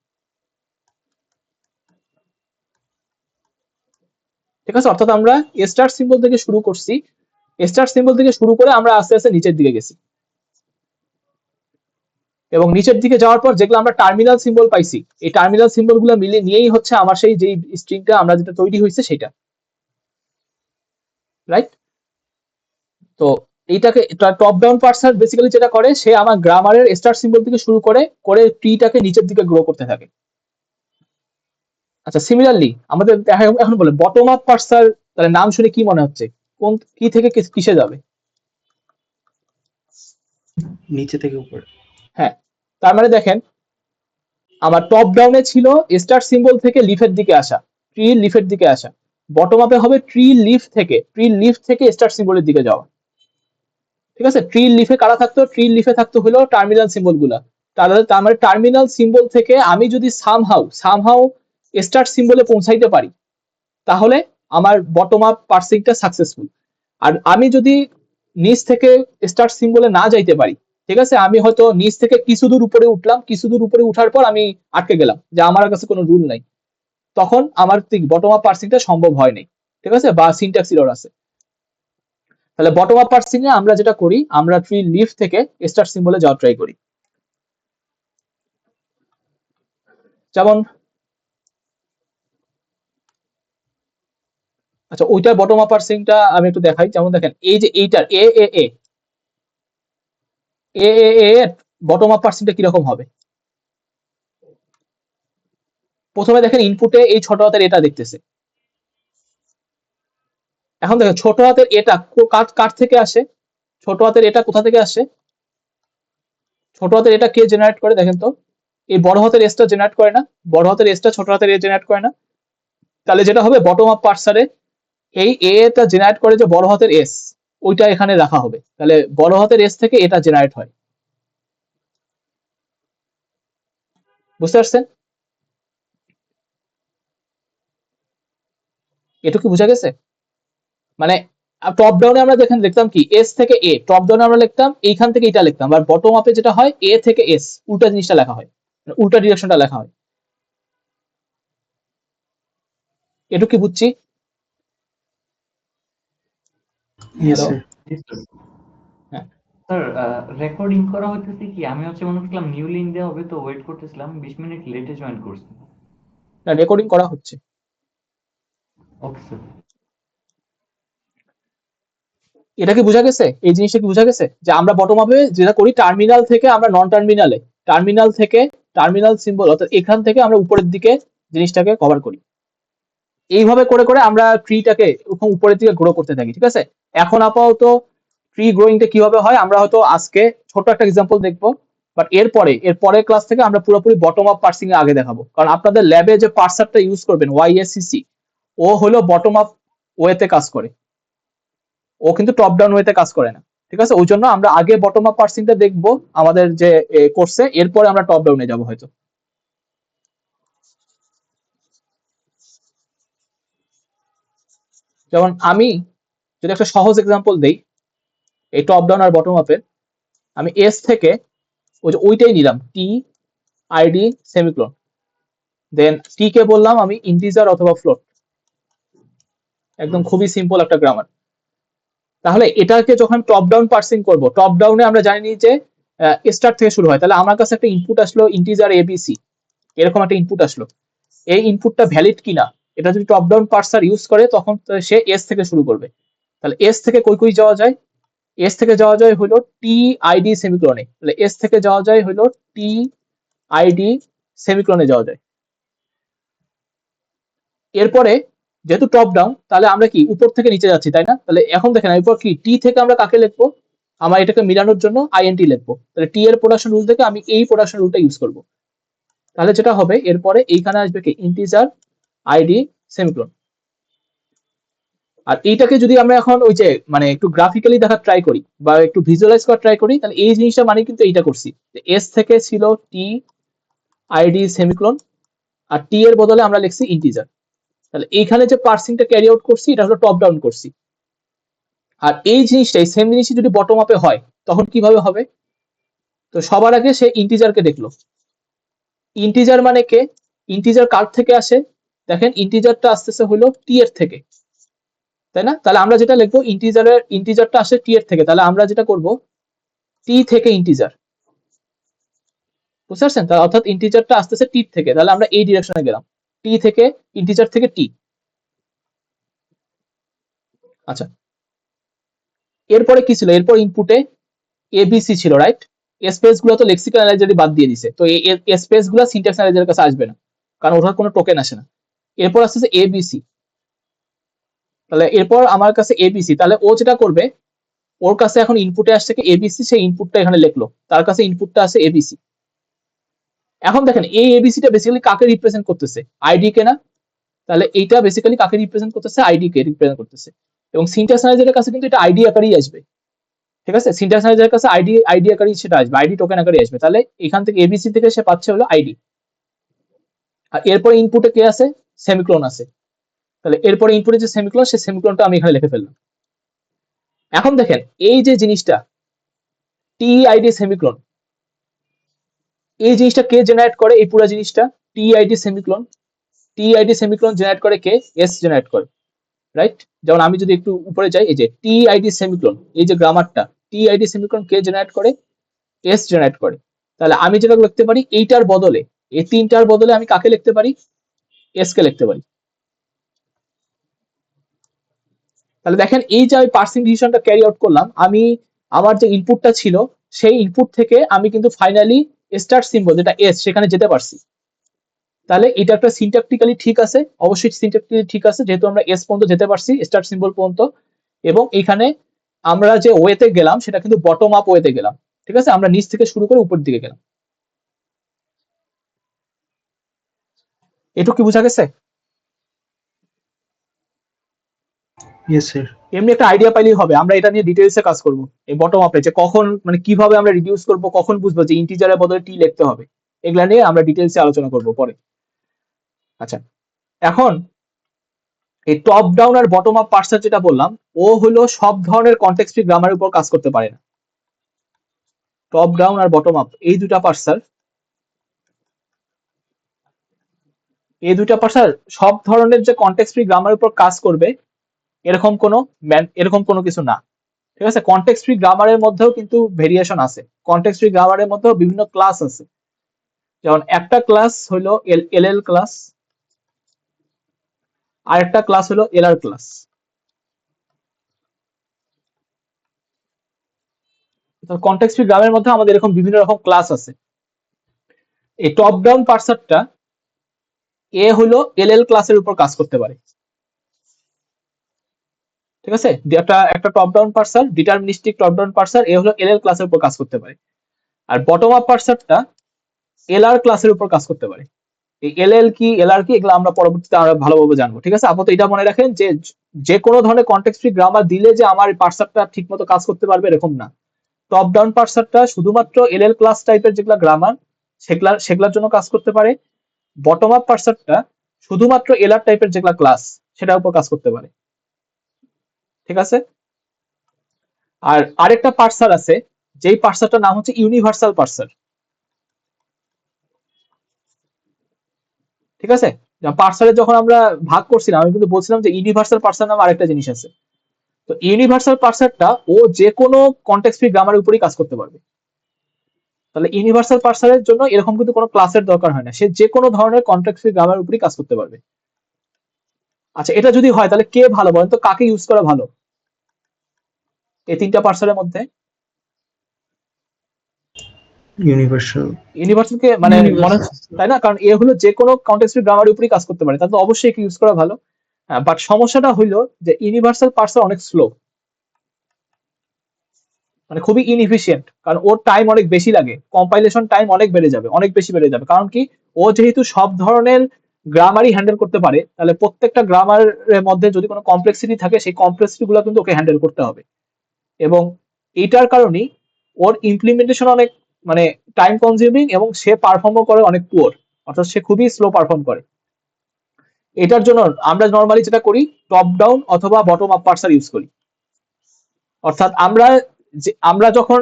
ঠিক আছে, অর্থাৎ আমরা স্টার সিম্বল থেকে শুরু করছি, স্টার সিম্বল থেকে শুরু করে আমরা আস্তে আস্তে নিচের দিকে গেছি। এবং নিচের দিকে যাওয়ার পর যেগুলো আমরা টার্মিনাল সিম্বল পাইছি, এই টার্মিনাল সিম্বল গুলো মিলিয়ে নিয়েই হচ্ছে আমার সেই যে স্ট্রিংটা আমরা যেটা তৈরি হয়েছে সেটা, রাইট? তো এইটাকে টপ ডাউন পার্সার বেসিক্যালি যেটা করে, সে আমার গ্রামারের স্টার্ট সিম্বল থেকে শুরু করে করে ট্রিটাকে নিচের দিকে গ্রো করতে থাকে। আচ্ছা, সিমিলারলি আমাদের এখন বলে বটম আপ পার্সার, তাহলে নাম শুনে কি মনে হচ্ছে, কোন কি থেকে কিসে যাবে? নিচে থেকে উপরে। হ্যাঁ, তার মানে দেখেন আমার টপ ডাউনে ছিল স্টার্ট সিম্বল থেকে লিফের দিকে আসা, ট্রি লিফের দিকে আসা। বটম আপে হবে ট্রি লিফ থেকে স্টার্ট সিম্বলের দিকে যাওয়া। ঠিক আছে, ট্রি লিফে কারা থাকতো? ট্রি লিফে থাকতো হলো টার্মিনাল সিম্বল গুলা। তাহলে তার মানে টার্মিনাল সিম্বল থেকে আমি যদি সামহাউ স্টার্ট সিম্বলে পৌঁছাইতে পারি, তাহলে আমার বটম আপ পার্সিংটা সাকসেসফুল। আর আমি যদি নিচ থেকে স্টার্ট সিম্বলে না যাইতে পারি, ঠিক আছে, আমি হয়তো নিচ থেকে কিছু দূর উপরে উঠলাম, কিছু দূর উপরে উঠার পর আমি আটকে গেলাম যে আমার কাছে কোনো রুল নাই, তখন আমার বটম আপ পার্সিংটা সম্ভব হয় নাই, ঠিক আছে, বা সিনট্যাক্স এরর আছে। তাহলে বটম আপ পার্সিং এ আমরা যেটা করি, আমরা ট্রি লিফ থেকে স্টার্ট সিম্বলে যাওয়ার ট্রাই করি। যেমন আচ্ছা, ওইটার বটম আপ পার্সিংটা আমি একটু দেখাই। যেমন দেখেন এই যে এইটার এ এ এ এ এ এ এর বটম আপ পার্সিংটা কিরকম হবে? প্রথমে দেখেন ইনপুটে এই ছোট হাতের এটা দেখতেছে। এখন দেখেন ছোট হাতের এটা কার থেকে আসে? ছোট হাতের এটা কোথা থেকে আসে? ছোট হাতের এটা কে জেনারেট করে দেখেন তো? এই বড় হাতের এসটা জেনারেট করে না? বড় হাতের এসটা ছোট হাতের এ জেনারেট করে না? তাহলে যেটা হবে বটম আপ পার্সারে এই এটা জেনারেট করে যে বড় হাতের এস, ওইটা এখানে রাখা হবে। তাহলে বড় হাতের এস থেকে এটা জেনারেট হয়। বুঝতে পারছেন? এটুকু বোঝা গেছে? মানে টপ ডাউনে আমরা দেখতাম কি এস থেকে এ, টপ ডাউনে আমরা লিখতাম এইখান থেকে এটা লিখতাম, আর বটম আপে যেটা হয় এ থেকে এস, উল্টা জিনিসটা লেখা হয়, মানে উল্টা ডিরেকশনটা লেখা হয়। এটুকু কি বুঝছি? Yes, hello, sir. হ্যাঁ, স্যার রেকর্ডিং করা হইতেছে কি? আমি হচ্ছে মনে করছিলাম নিউ লিঙ্ক দেওয়া হবে, তো ওয়েট করতেছিলাম, 20 মিনিট লেটে জয়েন করছি। না রেকর্ডিং করা হচ্ছে। Okay sir. এটা কি বোঝা গেছে? এই জিনিসটা কি বোঝা গেছে যে আমরা বটম আপে যেটা করি, টার্মিনাল থেকে আমরা নন টার্মিনালে, টার্মিনাল থেকে টার্মিনাল সিম্বল অর্থাৎ এখান থেকে আমরা উপরের দিকে জিনিসটাকে কভার করি। এইভাবে করে করে আমরা ট্রিটাকে উপরের দিকে গ্রো করতে থাকি। ঠিক আছে, এখন আপাতত ট্রি গ্রোয়িংটা কিভাবে হয় আমরা হয়তো আজকে ছোট একটা এক্সাম্পল দেখবো, বাট এর পরের ক্লাস থেকে আমরা পুরোপুরি বটম আপ পার্সিং এ আগে দেখাবো। কারণ আপনাদের ল্যাবে যে পার্সারটা ইউজ করবেন ওয়াইএসসিসি, ও হলো বটম আপ ওয়েতে কাজ করে, ও কিন্তু টপ ডাউন ওয়েতে কাজ করে না। ঠিক আছে, ওই জন্য আমরা আগে বটম আপ পার্সিংটা দেখবো আমাদের যে কোর্সে, এরপরে আমরা টপ ডাউনে যাবো হয়তো। যেমন আমি যদি একটা সহজ এক্সাম্পল দেই এই টপ ডাউন আর বটম আপের, আমি এস থেকে ওইটাই নিলাম টি আইডি সেমিক্লোন, দেন টি কে বললাম আমি ইন্টিজার অথবা ফ্লোট, একদম খুবই সিম্পল একটা গ্রামার। তাহলে এটাকে যখন টপ ডাউন পার্সিং করব, টপ ডাউনে আমরা জানি যে স্টার্ট থেকে শুরু হয়, তাহলে আমার কাছে একটা ইনপুট আসলো ইন্টিজার এবিসি, এরকম একটা ইনপুট আসলো। এই ইনপুটটা ভ্যালিড কিনা এটা যদি টপ ডাউন পার্সার ইউজ করে, তখন সে এস থেকে শুরু করবে। তাহলে এস থেকে কই যাওয়া যায়? এস থেকে যাওয়া যায় হলো টি আইডি সেমিক্লোনে, তাহলে এস থেকে যাওয়া যায় হলো টি আইডি সেমিক্লোনে যাওয়া যায়। এরপরে যেহেতু টপ ডাউন, তাহলে আমরা কি উপর থেকে নিচে যাচ্ছি, তাই না? তাহলে এখন দেখেন এরপর কি টি থেকে আমরা কাকে লিখবো? আমার এটাকে মিলানোর জন্য আইএনটি লিখবো। তাহলে টি এর প্রোডাকশন রুল থেকে আমি এই প্রোডাকশন রুলটা ইউজ করব। তাহলে যেটা হবে এরপরে এইখানে আসবে কি ইন্টিজার আইডি সেমিক্লোন। আর এইটাকে যদি আমরা এখন ওই যে মানে একটু গ্রাফিক্যালি দেখার ট্রাই করি বা একটু ভিজুয়ালাইজ করার ট্রাই করি, তাহলে এই জিনিসটা মানে কিন্তু এইটা করছি, এস থেকে ছিল টি আইডি সেমিক্লোন, আর টি এর বদলে আমরা লিখছি ইন্টিজার। তাহলে এইখানে যে পার্সিংটা ক্যারি আউট করছি এটা হলো টপ ডাউন করছি। আর এই জিনিসটাই সেম জিনিসই যদি বটম আপে হয় তখন কিভাবে হবে? তো সবার আগে সে ইন্টিজারকে দেখলো। ইন্টিজার মানে কে? ইন্টিজার কার থেকে আসে? দেখেন ইন্টিজারটা আসতেছে হলো টি এর থেকে, তাই না? তাহলে আমরা যেটা লিখবো ইন্টিজারটা আসে টি এর থেকে, তাহলে আমরা যেটা করব টি থেকে ইন্টিজার, বুঝতে পারছেন? তাহলে অর্থাৎ ইন্টিজারটা আসতেছে টি থেকে, তাহলে আমরা এই ডিরেকশনে গেলাম, টি থেকে, ইন্টিজার থেকে টি। আচ্ছা, এরপরে কি ছিল? এরপর ইনপুটে এবিসি ছিল, রাইট? স্পেস গুলো তো লেক্সিক্যাল অ্যানালাইজারই বাদ দিয়ে দিছে, তো এই স্পেস গুলো সিনট্যাক্স অ্যানালাইজারের কাছে আসবে না, কারণ ওটার কোনো টোকেন আসে না। এরপর আসতেছে এবিসি, তাহলে এরপর আমার কাছে এবিসি, তাহলে ও যেটা করবে, ওর কাছে এখন ইনপুটে আসছে কি এবিসি, সেই ইনপুটটা এখানে লিখলো, তার কাছে ইনপুটটা আছে এবিসি। এখন দেখেন এই এবিসিটা বেসিক্যালি কাকে রিপ্রেজেন্ট করতেছে? আইডি কে না? তাহলে এইটা বেসিক্যালি কাকে রিপ্রেজেন্ট করতেছে? আইডি কে রিপ্রেজেন্ট করতেছে, এবং সিনট্যাক্স অ্যানালাইজারের কাছে কিন্তু এটা আইডি আকারেই আসবে, ঠিক আছে? সিনট্যাক্স অ্যানালাইজারের কাছে আইডি আকারেই সেটা আসবে, আইডি টোকেন আকারে আসবে। তাহলে এখান থেকে এবিসি থেকে সে পাচ্ছে হলো আইডি, আর এরপর ইনপুটে কে আছে? সেমিক্লোন আছে। তাহলে এরপরে ইনপুটে যে সেমিক্লোন, সেই সেমিক্লোনটা আমি এখানে লিখে ফেললাম। এখন দেখেন এই যে জিনিসটা টি আইডি সেমিক্লোন, এই জিনিসটা কে জেনারেট করে? এই পুরো জিনিসটা টি আইডি সেমিক্লোন, টি আইডি সেমিক্লোন জেনারেট করে কে? এস জেনারেট করে, রাইট? যেমন আমি যদি একটু উপরে যাই, এই যে টি আইডি সেমিক্লোন, এই যে গ্রামারটা টি আইডি সেমিক্লোন কে জেনারেট করে? এস জেনারেট করে। তাহলে আমি যেটা লিখতে পারি, এইটার বদলে, এই তিনটার বদলে আমি কাকে লিখতে পারি? এস কে লিখতে পারি। তাহলে দেখেন এই যে আমি পার্সিং ডিসিশনটা ক্যারি আউট করলাম, আমি আমার যে ইনপুটটা ছিল সেই ইনপুট থেকে আমি কিন্তু ফাইনালি স্টার্ট সিম্বল যেটা এস, সেখানে যেতে পারছি। তাহলে এটা একটা সিনট্যাকটিক্যালি ঠিক আছে, অবশ্যই সিনট্যাকটিক্যালি ঠিক আছে, যেহেতু আমরা এস পর্যন্ত যেতে পারছি, স্টার্ট সিম্বল পর্যন্ত, এবং এখানে আমরা যে ওয়েতে গেলাম সেটা কিন্তু বটম আপ ওয়েতে গেলাম, ঠিক আছে? আমরা নিচ থেকে শুরু করে উপর দিকে গেলাম। এটুকু কি বোঝা গেছে? Yes sir. এমনি একটা আইডিয়া পাইলেই হবে, আমরা এটা নিয়ে ডিটেইলসে কাজ করব এই বটম আপে, যে কখন মানে কিভাবে আমরা রিডিউস করব, কখন বুঝবো যে ইন্টিজারের বদলে টি লিখতে হবে, এগুলা নিয়ে আমরা ডিটেইলসে আলোচনা করব পরে। আচ্ছা, এখন এই টপ ডাউন আর বটম আপ পার্সার যেটা বললাম, ও হলো সব ধরনের কনটেক্সট ফ্রি গ্রামারের উপর কাজ করতে পারে না। টপ ডাউন আর বটম আপ এই দুটা পার্সার, সব ধরনের যে কনটেক্সট ফ্রি গ্রামারের উপর কাজ করবে এরকম কোনো কিছু না, ঠিক আছে? কনটেক্সট ফ্রি গ্রামারের মধ্যেও কিন্তু ভেরিয়েশন আছে, কনটেক্সট ফ্রি গ্রামারের মধ্যেও বিভিন্ন ক্লাস আছে। যেমন একটা ক্লাস হলো এলএল ক্লাস, আর একটা ক্লাস হলো এলআর ক্লাস। কনটেক্সট ফ্রি গ্রামের মধ্যে আমাদের এরকম বিভিন্ন রকম ক্লাস আছে। এই টপ ডাউন পার্সারটা এ হলো এলএল ক্লাসের উপর কাজ করতে পারে, ঠিক আছে? একটা top down পার্সার, deterministic top down পার্সার, এ হলো এলএল ক্লাসের উপর কাজ করতে পারে। আর বটম আপ পার্সারটা এলআর ক্লাসের উপর কাজ করতে পারে। এই এলএল কি, এলআর কি, এগুলো আমরা পরবর্তীতে আমরা ভালোভাবে জানবো, ঠিক আছে? আপাতত এটা মনে রাখেন যে যে কোনো ধরনের কনটেক্সট ফ্রি গ্রামার দিলে যে আমার পার্সারটা ঠিক মতো কাজ করতে পারবে এরকম না। টপ ডাউন পার্সারটা শুধুমাত্র এলএল ক্লাস টাইপের যেগুলো গ্রামার সেগুলোর জন্য কাজ করতে পারে। বটম আপ পার্সারটা শুধুমাত্র এলআর টাইপের যেগুলো ক্লাস সেটার উপর কাজ করতে পারে, ঠিক আছে? আর আরেকটা পার্সার আছে, যেই পার্সারটার নাম হচ্ছে ইউনিভার্সাল পার্সার, ঠিক আছে? পার্সারের যখন আমরা ভাগ করছিলাম আমি কিন্তু বলছিলাম যে ইউনিভার্সাল পার্সার নামে আরেকটা জিনিস আছে। তো ইউনিভার্সাল পার্সারটা ও যে কোনো কনটেক্সট ফ্রি গ্রামারের উপরই কাজ করতে পারবে। তাহলে ইউনিভার্সাল পার্সারের জন্য এরকম কিন্তু কোনো ক্লাসের দরকার হয় না, সে যে কোনো ধরনের কনটেক্সট ফ্রি গ্রামারের উপরই কাজ করতে পারবে। আচ্ছা, এটা যদি হয় তাহলে কে ভালো বলেন তো, কাকে ইউজ করা ভালো এই তিনটা পার্সারের মধ্যে? ইউনিভার্সালকে মানে মনে, তাই না? কারণ এ হলো যে কোনো কনটেক্সট ফ্রি গ্রামারের উপরই কাজ করতে পারে, তাহলে অবশ্যই একে ইউজ করা ভালো। বাট সমস্যাটা হইলো যে ইউনিভার্সাল পার্সার অনেক স্লো, মানে খুবই ইনএফিশিয়েন্ট, কারণ ওর টাইম অনেক বেশি লাগে, কম্পাইলেশন টাইম অনেক বেড়ে যাবে, অনেক বেশি বেড়ে যাবে। কারণ কি, ও যেহেতু সব ধরনের গ্রামারই হ্যান্ডেল করতে পারে, তাহলে প্রত্যেকটা গ্রামারের মধ্যে যদি কোনো কমপ্লেক্সিটি থাকে সেই কমপ্লেক্সিটি গুলো কিন্তু ওকে হ্যান্ডেল করতে হবে, এবং এইটার কারণেই ওর ইমপ্লিমেন্টেশন অনেক মানে টাইম কনজিউমিং, এবং সে পারফর্মও করে অনেক পুয়ার, অর্থাৎ সে খুবই স্লো পারফর্ম করে। এটার জন্য আমরা নর্মালি যেটা করি, টপ ডাউন অথবা বটম আপ পার্সার ইউজ করি। অর্থাৎ আমরা যখন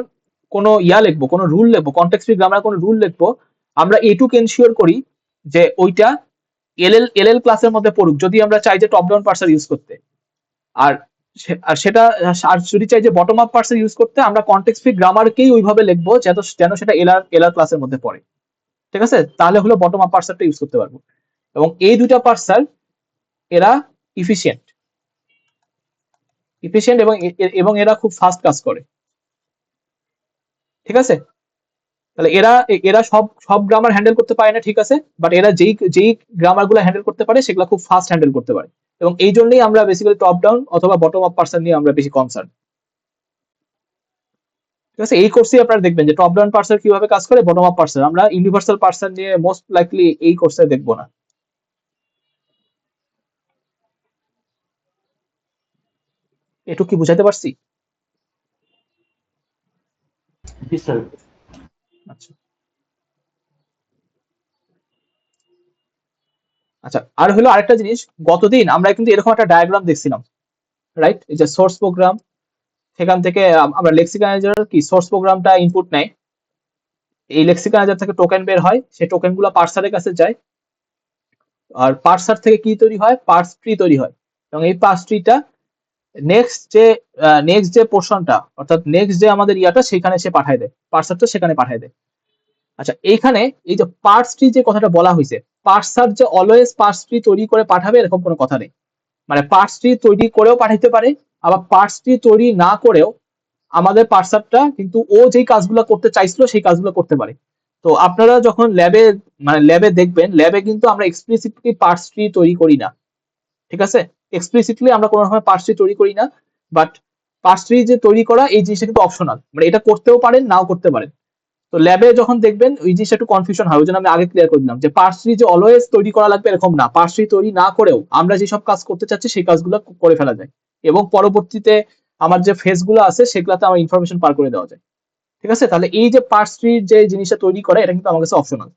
কোনো লিখবো, কোনো রুল লিখবো, কনটেক্সট ফ্রি গ্রামার কোনো রুল লিখবো, আমরা এইটুকু এনশিওর করি যে ওইটা এলএল ক্লাসের মধ্যে পড়ুক, যদি আমরা চাই যে টপ ডাউন পার্সার ইউজ করতে। আর যদি চাই যে বটম আপ পার্সার ইউজ করতে, আমরা কনটেক্সট ফ্রি গ্রামারকেই ওইভাবে লিখবো যেন সেটা এলআর ক্লাসের মধ্যে পড়ে। ঠিক আছে, তাহলে হলো বটম আপ পার্সারটা ইউজ করতে পারবো। এবং এই দুইটা পার্সার এরা ইফিশিয়েন্ট এবং এরা খুব ফাস্ট কাজ করে। ঠিক আছে, তাহলে এরা সব সব গ্রামার হ্যান্ডেল করতে পারে না, ঠিক আছে, বাট এরা যেই গ্রামার গুলো হ্যান্ডেল করতে পারে সেগুলো খুব ফাস্ট হ্যান্ডেল করতে পারে। এবং এই জন্যই আমরা বেসিক্যালি টপ ডাউন অথবা বটম আপ পার্সন নিয়ে আমরা বেশি কনসার্ন। ঠিক আছে, এই কোর্সে আপনারা দেখবেন যে টপ ডাউন পার্সন কিভাবে কাজ করে, বটম আপ পার্সন। আমরা ইউনিভার্সাল পার্সন নিয়ে মোস্ট লাইকলি এই কোর্সে দেখবো না। এটুকু কি বুঝাতে পারছি? জি স্যার। আচ্ছা আচ্ছা, আর হলো আরেকটা জিনিস, গতদিন আমরা কিন্তু এরকম একটা ডায়াগ্রাম দেখছিলাম, রাইট? এই যে সোর্স প্রোগ্রাম, সেখান থেকে আমরা লেক্সিকানাইজার কি সোর্স প্রোগ্রামটা ইনপুট নেয়, এই লেক্সিকানাইজার থেকে টোকেন বের হয়, সেই টোকেন গুলো পার্সারের কাছে যায়, আর পার্সার থেকে কি তৈরি হয়, পার্স ট্রি তৈরি হয়। এবং এই পার্স ট্রিটা নেক্সট যে পোর্শনটা, অর্থাৎ নেক্সট যে আমাদের ইয়াটা সেখানে সে পাঠায় দেয়, পার্সারটা সেখানে পাঠায় দেয়। আচ্ছা, এইখানে এই যে পার্স ট্রি যে কথাটা বলা হয়েছে, পার্সার যে অলওয়েজ পার্স ট্রি তৈরি করে পাঠাবে এরকম কোনো কথা নেই। মানে পার্স ট্রি তৈরি করেও পাঠাইতে পারে, আবার পার্স ট্রি তৈরি না করেও আমাদের পার্সারটা কিন্তু ও যেই কাজগুলো করতে চাইছিল সেই কাজগুলো করতে পারে। তো আপনারা যখন ল্যাবে দেখবেন, ল্যাবে কিন্তু আমরা এক্সপ্লিসিটলি পার্স ট্রি তৈরি করি না। ঠিক আছে, এক্সপ্লিসিটলি আমরা কোনো সময় পার্স ট্রি তৈরি করি না, বাট পার্স ট্রি যে তৈরি করা এই জিনিসটা কিন্তু অপশনাল, মানে এটা করতেও পারেন নাও করতে পারেন। তো ল্যাবে যখন দেখবেন ওই জিনিসটা একটু কনফিউশন হয়, ওই জন্য আমি আগে ক্লিয়ার করে দিলাম যে পার্স ট্রি যে অলওয়েজ তৈরি করা লাগবে এরকম না, পার্স ট্রি তৈরি না করেও আমরা যেসব কাজ করতে চাচ্ছি সেই কাজগুলো করে ফেলা যায়, এবং পরবর্তীতে আমার যে ফেজ গুলো আছে সেগুলোতে আমার ইনফরমেশন পার করে দেওয়া যায়। ঠিক আছে, তাহলে এই যে পার্স ট্রির যে জিনিসটা তৈরি করা এটা কিন্তু আমার কাছে অপশনাল,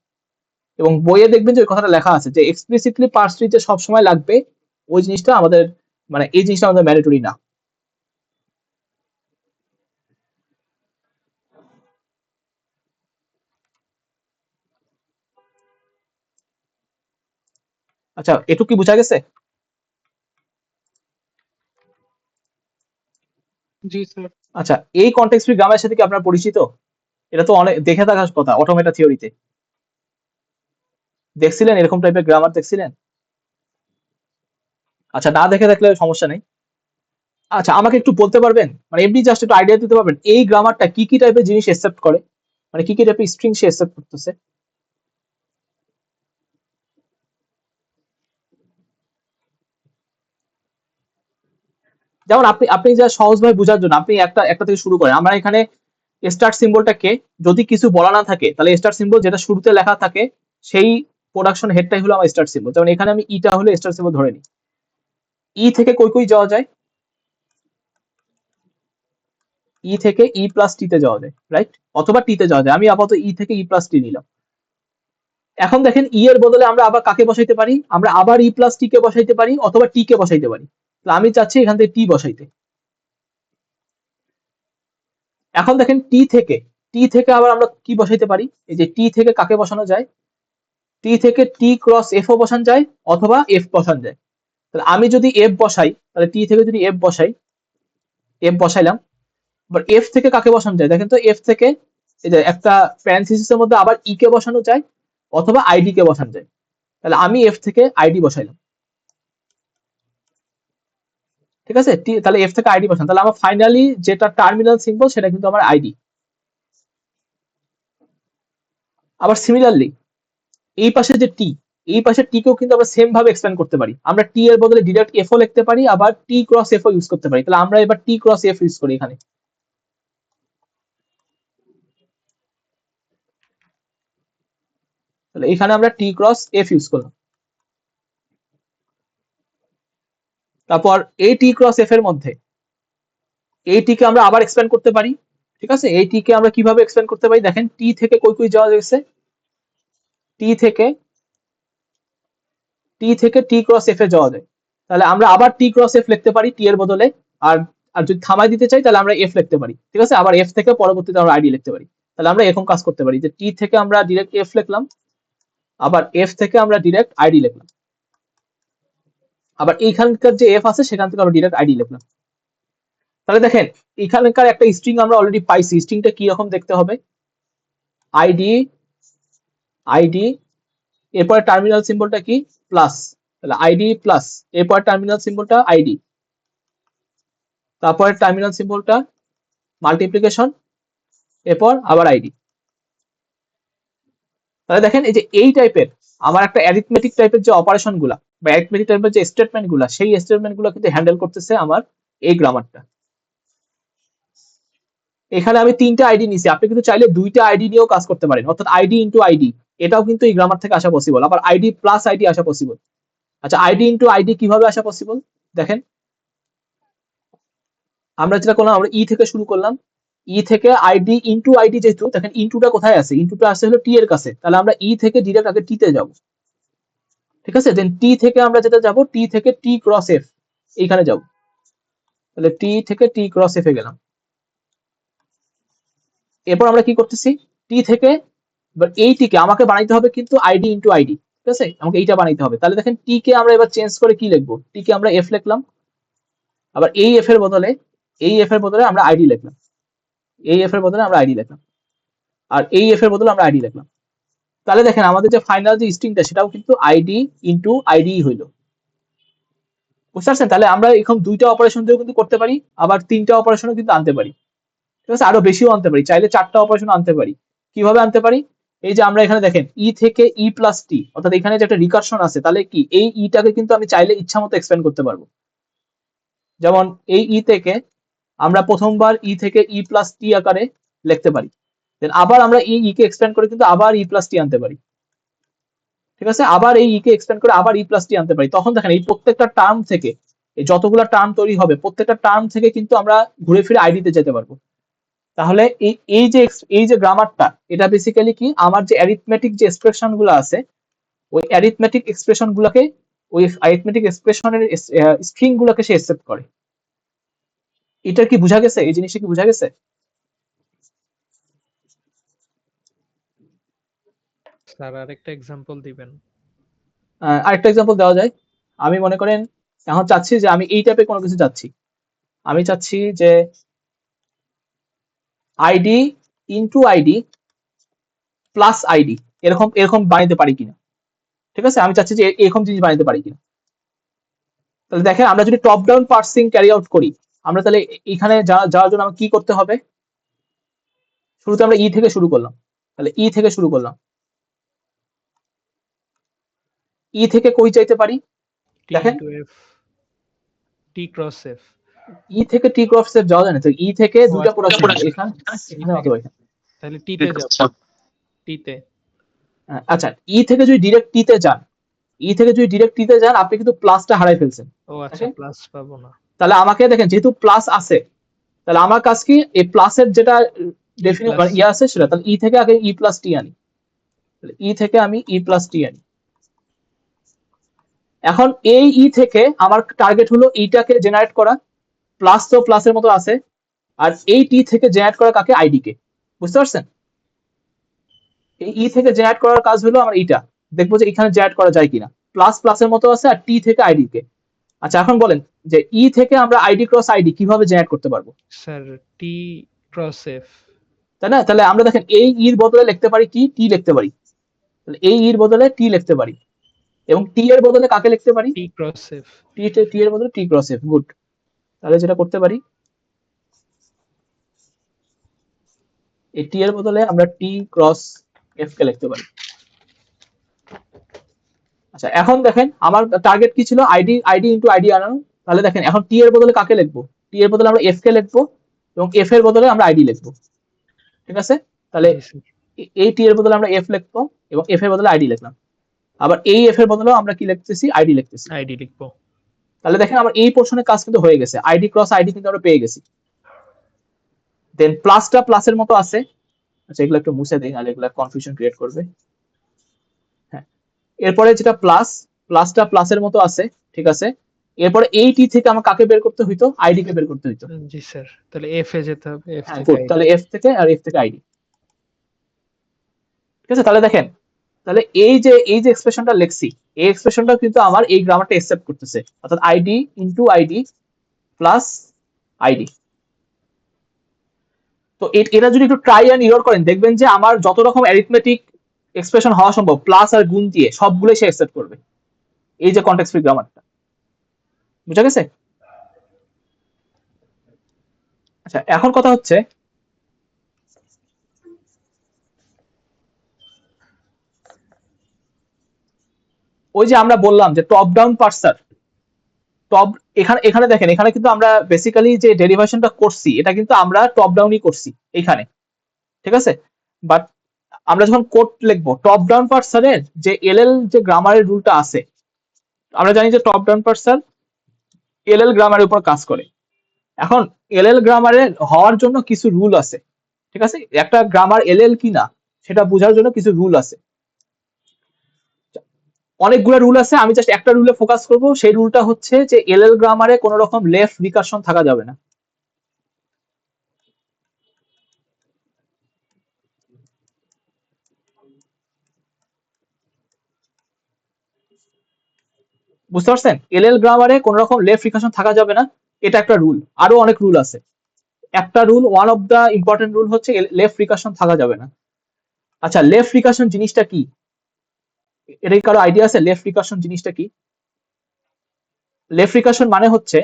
এবং বইয়ে দেখবেন যে ওই কথাটা লেখা আছে যে এক্সপ্লিসিটলি পার্স ট্রি যে সবসময় লাগবে ওই জিনিসটা আমাদের, মানে এই জিনিসটা আমাদের ম্যান্ডেটরি না। আচ্ছা, এটুকু কি বোঝা গেছে? জি স্যার। আচ্ছা, এই কনটেক্সট ফ্রি গ্রামারের সাথে কি আপনার পরিচিত? এটা তো অনেক দেখে থাকার কথা, অটোমেটা থিওরিতে দেখছিলেন, এরকম টাইপের গ্রামার দেখছিলেন? আচ্ছা, না দেখে থাকলে সমস্যা নেই। আচ্ছা, আমাকে একটু বলতে পারবেন, মানে এমনি জাস্ট একটু আইডিয়া দিতে পারবেন এই গ্রামারটা কি কি টাইপের জিনিস অ্যাকসেপ্ট করে, মানে কি কি টাইপের স্ট্রিং সে অ্যাকসেপ্ট করতেছে? যেমন আপনি আপনি যা সহজভাবে বোঝার জন্য আপনি একটা একটা থেকে শুরু করেন। আমরা এখানে স্টার্ট সিম্বলটাকে যদি কিছু বলা না থাকে তাহলে স্টার্ট সিম্বল যেটা শুরুতে লেখা থাকে সেই প্রোডাকশন হেডটাই হলো আমার স্টার্ট সিম্বল। যেমন এখানে আমি ইটা হলো স্টার্ট সিম্বল ধরে নিই। ই থেকে কই কই যাওয়া যায়? ই থেকে ই প্লাস টি তে যাওয়া যায়, রাইট? অথবা টি তে যাওয়া যায়। আমি আপাতত ই থেকে ই প্লাস টি নিলাম। এখন দেখেন ই এর বদলে আমরা আবার কাকে বসাইতে পারি? আমরা আবার ই প্লাস টি কে বসাইতে পারি অথবা টি কে বসাইতে পারি। তাহলে আমি চাচ্ছি এখান থেকে টি বসাইতে। এখন দেখেন টি থেকে আবার আমরা কি বসাইতে পারি? এই যে টি থেকে কাকে বসানো যায়? টি থেকে টি ক্রস এফ ও বসানো যায় অথবা এফ বসানো যায়। তাহলে আমি যদি এফ বসাই, তাহলে টি থেকে যদি এফ বসাই, এফ বসাইলাম। এবার এফ থেকে কাকে বসানো যায়? দেখেন তো, এফ থেকে এই যে একটা প্যারেনথিসিসের মধ্যে আবার ই কে বসানো যায় অথবা আইডি কে বসানো যায়। তাহলে আমি এফ থেকে আইডি বসাইলাম। ঠিক আছে, তাহলে এফ থেকে আইডি বসান, তাহলে আমার ফাইনালি যেটা টার্মিনাল সিম্বল সেটা কিন্তু আমার আইডি। আবার সিমিলারলি এই পাশে যে টি, এই পাশে টি কেও কিন্তু আমরা সেম ভাবে এক্সপ্যান্ড করতে পারি। আমরা টি এর বদলে ডিরেক্ট এফ ও লিখতে পারি, আবার টি ক্রস এফ ও ইউজ করতে পারি। তাহলে আমরা এবার টি ক্রস এফ ইউজ করি এখানে। তাহলে এখানে আমরা টি ক্রস এফ ইউজ করলাম। তারপর এই টি ক্রস এফ এর মধ্যে এই টি কে আমরা আবার এক্সপ্যান্ড করতে পারি। ঠিক আছে, এই টি কে আমরা কিভাবে এক্সপ্যান্ড করতে পারি? দেখেন টি থেকে কই কই যাওয়া গেছে? টি থেকে টি ক্রস এফ এ যাওয়া যায়। তাহলে আমরা আবার টি ক্রস এফ লিখতে পারি টি এর বদলে। আর আর যদি থামাই দিতে চাই তাহলে আমরা এফ লিখতে পারি। ঠিক আছে, আবার এফ থেকে পরবর্তীতে আমরা আইডি লিখতে পারি। তাহলে আমরা এরকম কাজ করতে পারি যে টি থেকে আমরা ডিরেক্ট এফ লিখলাম, আবার এফ থেকে আমরা ডিরেক্ট আইডি লিখলাম, আবার এইখানকার যে এফ আছে সেখান থেকে আমরা ডিরেক্ট আইডি লিখলাম। তাহলে দেখেন এখানকার একটা স্ট্রিং আমরা অলরেডি পাইছি। স্ট্রিংটা কি রকম দেখতে হবে? আইডি আইডি, এরপরে টার্মিনাল সিম্বলটা কি প্লাস, তাহলে আইডি প্লাস, এরপর টার্মিনাল সিম্বলটা আইডি, তারপরে টার্মিনাল সিম্বলটা মাল্টিপ্লিকেশন, এরপর আবার আইডি। তাহলে দেখেন এই যে এই টাইপের আমার একটা অ্যারিথমেটিক টাইপের যে অপারেশন গুলা বা অ্যারিথমেটিক টাইপের যে স্টেটমেন্ট গুলা, সেই স্টেটমেন্ট গুলো কিন্তু হ্যান্ডেল করতেছে আমার এই গ্রামারটা। এখানে আমি 3টা আইডি নিছি, আপনি কিন্তু চাইলে 2টা আইডি নিয়েও কাজ করতে পারেন, অর্থাৎ আইডি ইন্টু আইডি, এটাও কিন্তু এই গ্রামার থেকে আসা পসিবল। আবার আইডি প্লাস আইডি আসা পসিবল। আচ্ছা, আইডি ইন্টু আইডি কিভাবে আসা পসিবল দেখেন, আমরা যেটা করলাম, আমরা ই থেকে শুরু করলাম, ই থেকে আইডি ইন্টু আইডি, যেহেতু দেখেন ইন্টুটা কোথায় আছে, ইন্টুটা আছে হলো টি এর কাছে, তাহলে আমরা ই থেকে ডিরেক্ট আগে টি তে যাব, ঠিক আছে। দেন টি থেকে আমরা যেটা যাব, টি থেকে টি ক্রস এফ এইখানে যাব, তাহলে টি থেকে টি ক্রস এফ এ গেলাম। এরপর আমরা কি করতেছি, টি থেকে এইটিকে আমাকে বানাইতে হবে কিন্তু আইডি ইন্টু আইডি, ঠিক আছে, আমাকে এইটা বানাইতে হবে। তাহলে দেখেন টি কে আমরা এবার চেঞ্জ করে কি লিখবো, টি কে আমরা এফ লিখলাম, আবার এই এফ এর বদলে আমরা আইডি লিখলাম, এই এফ এর বদলে আমরা আইডি লিখলাম, আর এই এফ এর বদলে আমরা আইডি লিখলাম। তাহলে দেখেন আমাদের যে ফাইনাল যে স্ট্রিংটা, সেটাও কিন্তু আইডি ইন্টু আইডি হইলো, বুঝতে পারছেন। তাহলে আমরা এখন 2টা অপারেশন দিয়েও কিন্তু করতে পারি, আবার 3টা অপারেশনও কিন্তু আনতে পারি, ঠিক আছে, আরো বেশিও আনতে পারি, চাইলে 4টা অপারেশন আনতে পারি। কিভাবে আনতে পারি, এই যে আমরা এখানে দেখেন ই থেকে ই প্লাস টি, অর্থাৎ এখানে যে একটা রিকারশন আছে, তাহলে কি এই ইটাকে কিন্তু আমি চাইলে ইচ্ছা মতো এক্সপ্যান্ড করতে পারবো। যেমন এই ই থেকে আমরা প্রথমবার ই থেকে ই প্লাস টি আকারে লিখতে পারি, দেন আবার আমরা এই ই কে এক্সপ্যান্ড করে কিন্তু আবার ই প্লাস টি আনতে পারি, ঠিক আছে, আবার এই ই কে এক্সপ্যান্ড করে আবার ই প্লাস টি আনতে পারি। তখন দেখেন এই প্রত্যেকটা টার্ম থেকে, এই যতগুলা টার্ম তৈরি হবে, প্রত্যেকটা টার্ম থেকে কিন্তু আমরা ঘুরে ফিরে আইডিতে যেতে পারবো। তাহলে এই যে গ্রামারটা, এটা বেসিক্যালি কি, আমার যে অ্যারিথমেটিক যে এক্সপ্রেশন গুলো আছে, ওই অ্যারিথমেটিক এক্সপ্রেশন গুলোকে, ওই অ্যারিথমেটিক এক্সপ্রেশনের স্ট্রিং গুলোকে সে অ্যাকসেপ্ট করে। এটা কি বোঝা গেছে, এই জিনিসটা কি বোঝা গেছে? স্যার আরেকটা এক্সাম্পল দিবেন? আরেকটা এক্সাম্পল দেওয়া যায়। আমি মনে করেন এখন চাচ্ছি যে আমি এই টাইপের কোনো কিছু চাচ্ছি, আমি চাচ্ছি যে ID into ID plus ID, এরকম এরকম বানাইতে পারি কিনা, ঠিক আছে, আমি চাচ্ছি যে এরকম জিনিস বানাইতে পারি কিনা। তাহলে দেখেন আমরা যদি top down parsing carry out করি, আমরা তাহলে এখানে যাওয়ার জন্য আমার কি করতে হবে, শুরুতে আমরা ই থেকে শুরু করলাম, তাহলে ই থেকে শুরু করলাম, ই থেকে কই চাইতে পারি টি দেখেন, into F, T cross F. E থেকে টি ক্রস এফ যাওয়া যায় না, তো ই থেকে ও দুইটা আচ্ছা, প্রোডাকশন, আচ্ছা, এখানে ই এখানে থেকে, অথবা এখানে। তাহলে টি তে যাব, টি তে। আচ্ছা, ই থেকে যদি ডিরেক্ট টি তে যান, ই থেকে যদি ডিরেক্ট টি তে যান, আপনি কিন্তু প্লাসটা হারাই ফেলছেন। ও আচ্ছা, দেখেন, প্লাস পাবো না। তাহলে আমাকে দেখেন যেহেতু প্লাস আছে, তাহলে আমার কাজ কি, এই প্লাসের যেটা ডেফিনিট প্লাস ইয়ে আছে সেটা, তাহলে ই থেকে আগে ই প্লাস টি আনি, তাহলে ই থেকে আমি ই প্লাস টি আনি। এখন এই ই থেকে আমার টার্গেট হলো এইটাকে জেনারেট করা, প্লাস তো প্লাসের মতো আছে, আর এই টি থেকে জেনারেট করা কাকে, আইডি কে, বুঝতে পারছেন। এই ই থেকে জেনারেট করার কাজ হলো আমার এইটা, দেখবো যে এখানে জেনারেট করা যায় কিনা, প্লাস প্লাসের মতো আছে, আর টি থেকে আইডি কে। আচ্ছা, এখন বলেন যে ই থেকে আমরা আইডি ক্রস আইডি কিভাবে জেনারেট করতে পারবো, স্যার টি ক্রস এফ। তাই না? তাহলে আমরা দেখেন এই ইর বদলে লিখতে পারি কি, টি লিখতে পারি, তাহলে এই ইর বদলে টি লিখতে পারি, এবং টি এর বদলে কাকে লিখতে পারি, টি ক্রস এফ। টি এর বদলে টি ক্রস এফ। গুড। তাহলে যেটা করতে পারি, এই টি এর বদলে আমরা টি ক্রস এফ কে লিখতে পারি। আচ্ছা, এখন দেখেন আমার টার্গেট কি ছিল, আইডি ইন্টু আইডি আনানো। তাহলে দেখেন এখন টি এর বদলে কাকে লিখবো, টি এর বদলে আমরা এফ কে লিখবো, এবং এফ এর বদলে আমরা আইডি লিখবো, ঠিক আছে। তাহলে জি স্যার। এই টি এর বদলে আমরা এফ লিখবো, এবং এফ এর বদলে আইডি লিখলাম। আবার এই এফ এর বদলেও আমরা কি লিখতেছি, আইডি লিখতেছি। আইডি লিখবো। তাহলে দেখেন আমার এই পোর্শনের কাজ কিন্তু হয়ে গেছে, আইডি ক্রস আইডি কিন্তু আমরা পেয়ে গেছি। দেন প্লাসটা প্লাসের মতো আছে, আচ্ছা এগুলো একটু মুছে দিই, নাহলে এগুলো কনফিউশন ক্রিয়েট করবে। হ্যাঁ, এরপরে যেটা প্লাসটা প্লাসের মতো আছে, ঠিক আছে। এরপরে এই টি থেকে আমার কাকে বের করতে হইতো, আইডি কে বের করতে হইতো। জি স্যার, তাহলে এফ এ যেতে হবে, এফ হ্যাঁ, থেকে গুড। আইডি। তাহলে এফ থেকে, আর এফ থেকে আইডি, ঠিক আছে। তাহলে দেখেন, তাহলে এই যে এক্সপ্রেশনটা লিখছি, এই এক্সপ্রেশনটা কিন্তু আমার এই গ্রামারটা অ্যাকসেপ্ট করতেছে, অর্থাৎ ID into ID plus ID. তো এটা যদি একটু ট্রাই অ্যান্ড ইরর করেন, দেখবেন যে আমার যত রকম অ্যারিথমেটিক এক্সপ্রেশন হওয়া সম্ভব প্লাস আর গুণ দিয়ে সবগুলোই সে অ্যাকসেপ্ট করবে, এই যে কনটেক্সট ফ্রি গ্রামারটা। বুঝা গেছে? আচ্ছা, এখন কথা হচ্ছে ওই যে আমরা বললাম যে টপ ডাউন পার্সার, টপ এখানে এখানে দেখেন, এখানে কিন্তু আমরা বেসিক্যালি যে ডেরিভেশনটা করছি এটা কিন্তু আমরা টপ ডাউনই করছি এখানে, ঠিক আছে? বাট আমরা যখন কোড লিখবো টপ ডাউন পার্সারের যে এলএল যে গ্রামারের রুলটা আছে, আমরা জানি যে টপ ডাউন পার্সার এলএল গ্রামারের উপর কাজ করে। এখন এলএল গ্রামারের হওয়ার জন্য কিছু রুল আছে, ঠিক আছে? একটা গ্রামার এলএল কিনা সেটা বোঝার জন্য কিছু রুল আছে, অনেকগুলো রুল আছে। আমি জাস্ট একটা রুলে ফোকাস করব, সেই রুলটা হচ্ছে যে এলএল গ্রামারে কোনো রকম লেফট রিকারশন থাকা যাবে না। বুঝতে পারছেন? এলএল গ্রামারে কোনো রকম লেফট রিকারশন থাকা যাবে না, এটা একটা রুল। আরো অনেক রুল আছে, একটা rule, one of the important rule হচ্ছে লেফট রিকারশন থাকা যাবে না। আচ্ছা, লেফট রিকারশন জিনিসটা কি? এটা কি কারো আইডিয়া আছে লেফট রিকারশন জিনিসটা কি? লেফট রিকারশন মানে হচ্ছে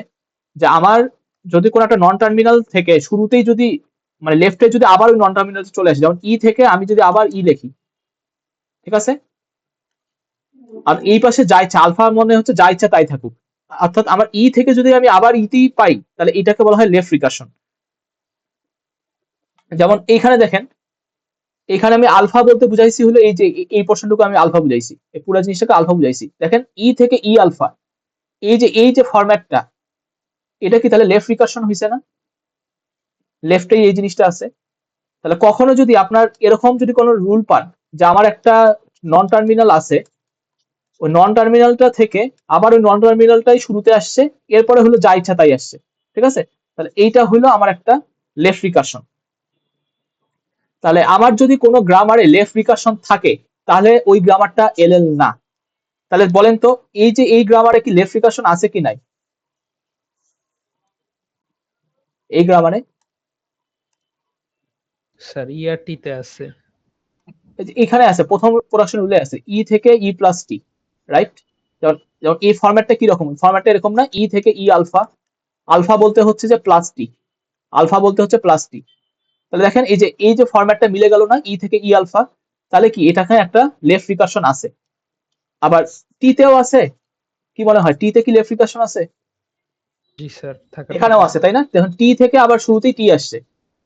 যে আমার যদি কোনো একটা নন টার্মিনাল থেকে শুরুতেই যদি মানে লেফটে যদি আবার ওই নন টার্মিনাল চলে আসে, যেমন ই থেকে আমি যদি আবার ই লিখি, ঠিক আছে? আর এই পাশে যা ইচ্ছা আলফা মনে হচ্ছে যা ইচ্ছা তাই থাকুক, অর্থাৎ আমার ই থেকে যদি আমি আবার ইতেই পাই তাহলে এটাকে বলা হয় লেফট রিকারশন। যেমন এইখানে দেখেন, এখানে আমি আলফা বলতে বুঝাইছি হলো এই যে এই পোর্শনটুকু আমি আলফা বুঝাইছি, এই পুরো জিনিসটাকে আলফা বুঝাইছি। দেখেন ই থেকে ই আলফা, এই যে ফরম্যাটটা, এটা কি তাহলে লেফট রিকারশন হইছে না? লেফটে এই জিনিসটা আছে। তাহলে কখনো যদি আপনার এরকম যদি কোনো রুল পান যে আমার একটা নন টার্মিনাল আছে, ওই নন টার্মিনালটা থেকে আবার ওই নন টার্মিনালটাই শুরুতে আসছে, এরপরে হলো যা ইচ্ছা তাই আসছে, ঠিক আছে? তাহলে এইটা হলো আমার একটা লেফট রিকারশন। তাহলে আমার যদি কোনো গ্রামারে লেফট রিকারশন থাকে তাহলে ওই গ্রামারটা এলএল না। তাহলে বলেন তো এই যে এই গ্রামারে কি লেফট রিকারশন আছে কি নাই? এই গ্রামারে স্যার ইআরটি তে আছে। এখানে আছে, প্রথম প্রোডাকশন রুলে আছে ই থেকে ই প্লাস টি, রাইট? যেমন যেমন এই ফরম্যাটটা কি রকম? ফরম্যাটটা এরকম না, ই থেকে ই আলফা, আলফা বলতে হচ্ছে যে প্লাস টি, আলফা বলতে হচ্ছে প্লাস টি। তাহলে দেখেন এই যে ফরম্যাটটা মিলে গেল না, ই থেকে ই আলফা, তাহলে কি এটাকে একটা লেফট রিকারশন আছে। আবার টি তেও আছে, কি মনে হয় টি তে কি লেফট রিকারশন আছে? জি স্যার, থাকার এখানেও কথা। আছে, তাই না? দেখুন টি থেকে আবার শুরুতেই টি আসছে,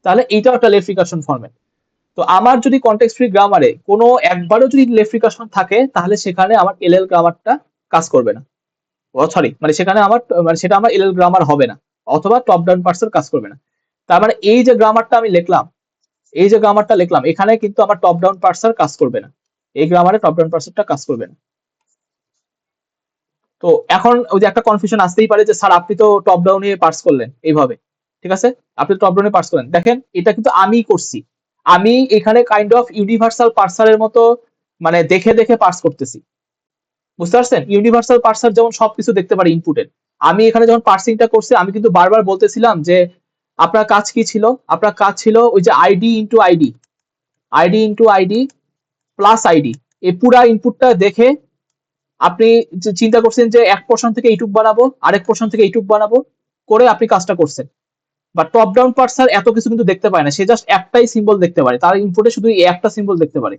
তাহলে এইটাও একটা লেফট রিকারশন ফরম্যাট। তো আমার যদি কনটেক্সট ফ্রি গ্রামারে কোনো একবারও যদি লেফট রিকারশন থাকে তাহলে সেখানে আমার এলএল গ্রামারটা কাজ করবে না। সরি, মানে সেখানে আমার মানে সেটা আমার এলএল গ্রামার হবে না, অথবা টপ ডাউন পার্সার কাজ করবে না। তার মানে এই যে গ্রামারটা আমি লিখলাম, এই যে গ্রামারটা লিখলাম এখানে কিন্তু আমার টপ ডাউন পার্সার কাজ করবে না, এই গ্রামারে টপ ডাউন পার্সারটা কাজ করবে না। তো এখন ওই যে একটা কনফিউশন আসতেই পারে যে স্যার আপনি তো টপ ডাউনে পার্স করলেন এইভাবে, ঠিক আছে? আপনি টপ ডাউনে পার্স করলেন, দেখেন এটা কিন্তু আমি করছি, আমি এখানে কাইন্ড অফ ইউনিভার্সাল পার্সারের মতো মানে দেখে দেখে পার্স করতেছি। বুঝতে পারছেন? ইউনিভার্সাল পার্সার যেমন সবকিছু দেখতে পারে ইনপুটের, আমি এখানে যখন পার্সিংটা করছি আমি কিন্তু বারবার বলতেছিলাম যে আপনার কাজ কি ছিল? আপনার কাজ ছিল ওই যে ID into ID, ID into ID plus ID, এই পুরা ইনপুটটা দেখে আপনি চিন্তা করছেন যে এক পোর্শন থেকে এইটুক বানাবো, আরেক পোর্শন থেকে এইটুক বানাবো, করে আপনি কাজটা করছেন। বা টপ ডাউন পার্সার এত কিছু কিন্তু দেখতে পায় না, সে জাস্ট একটাই সিম্বল দেখতে পারে, তার ইনপুটে শুধু একটা সিম্বল দেখতে পারে।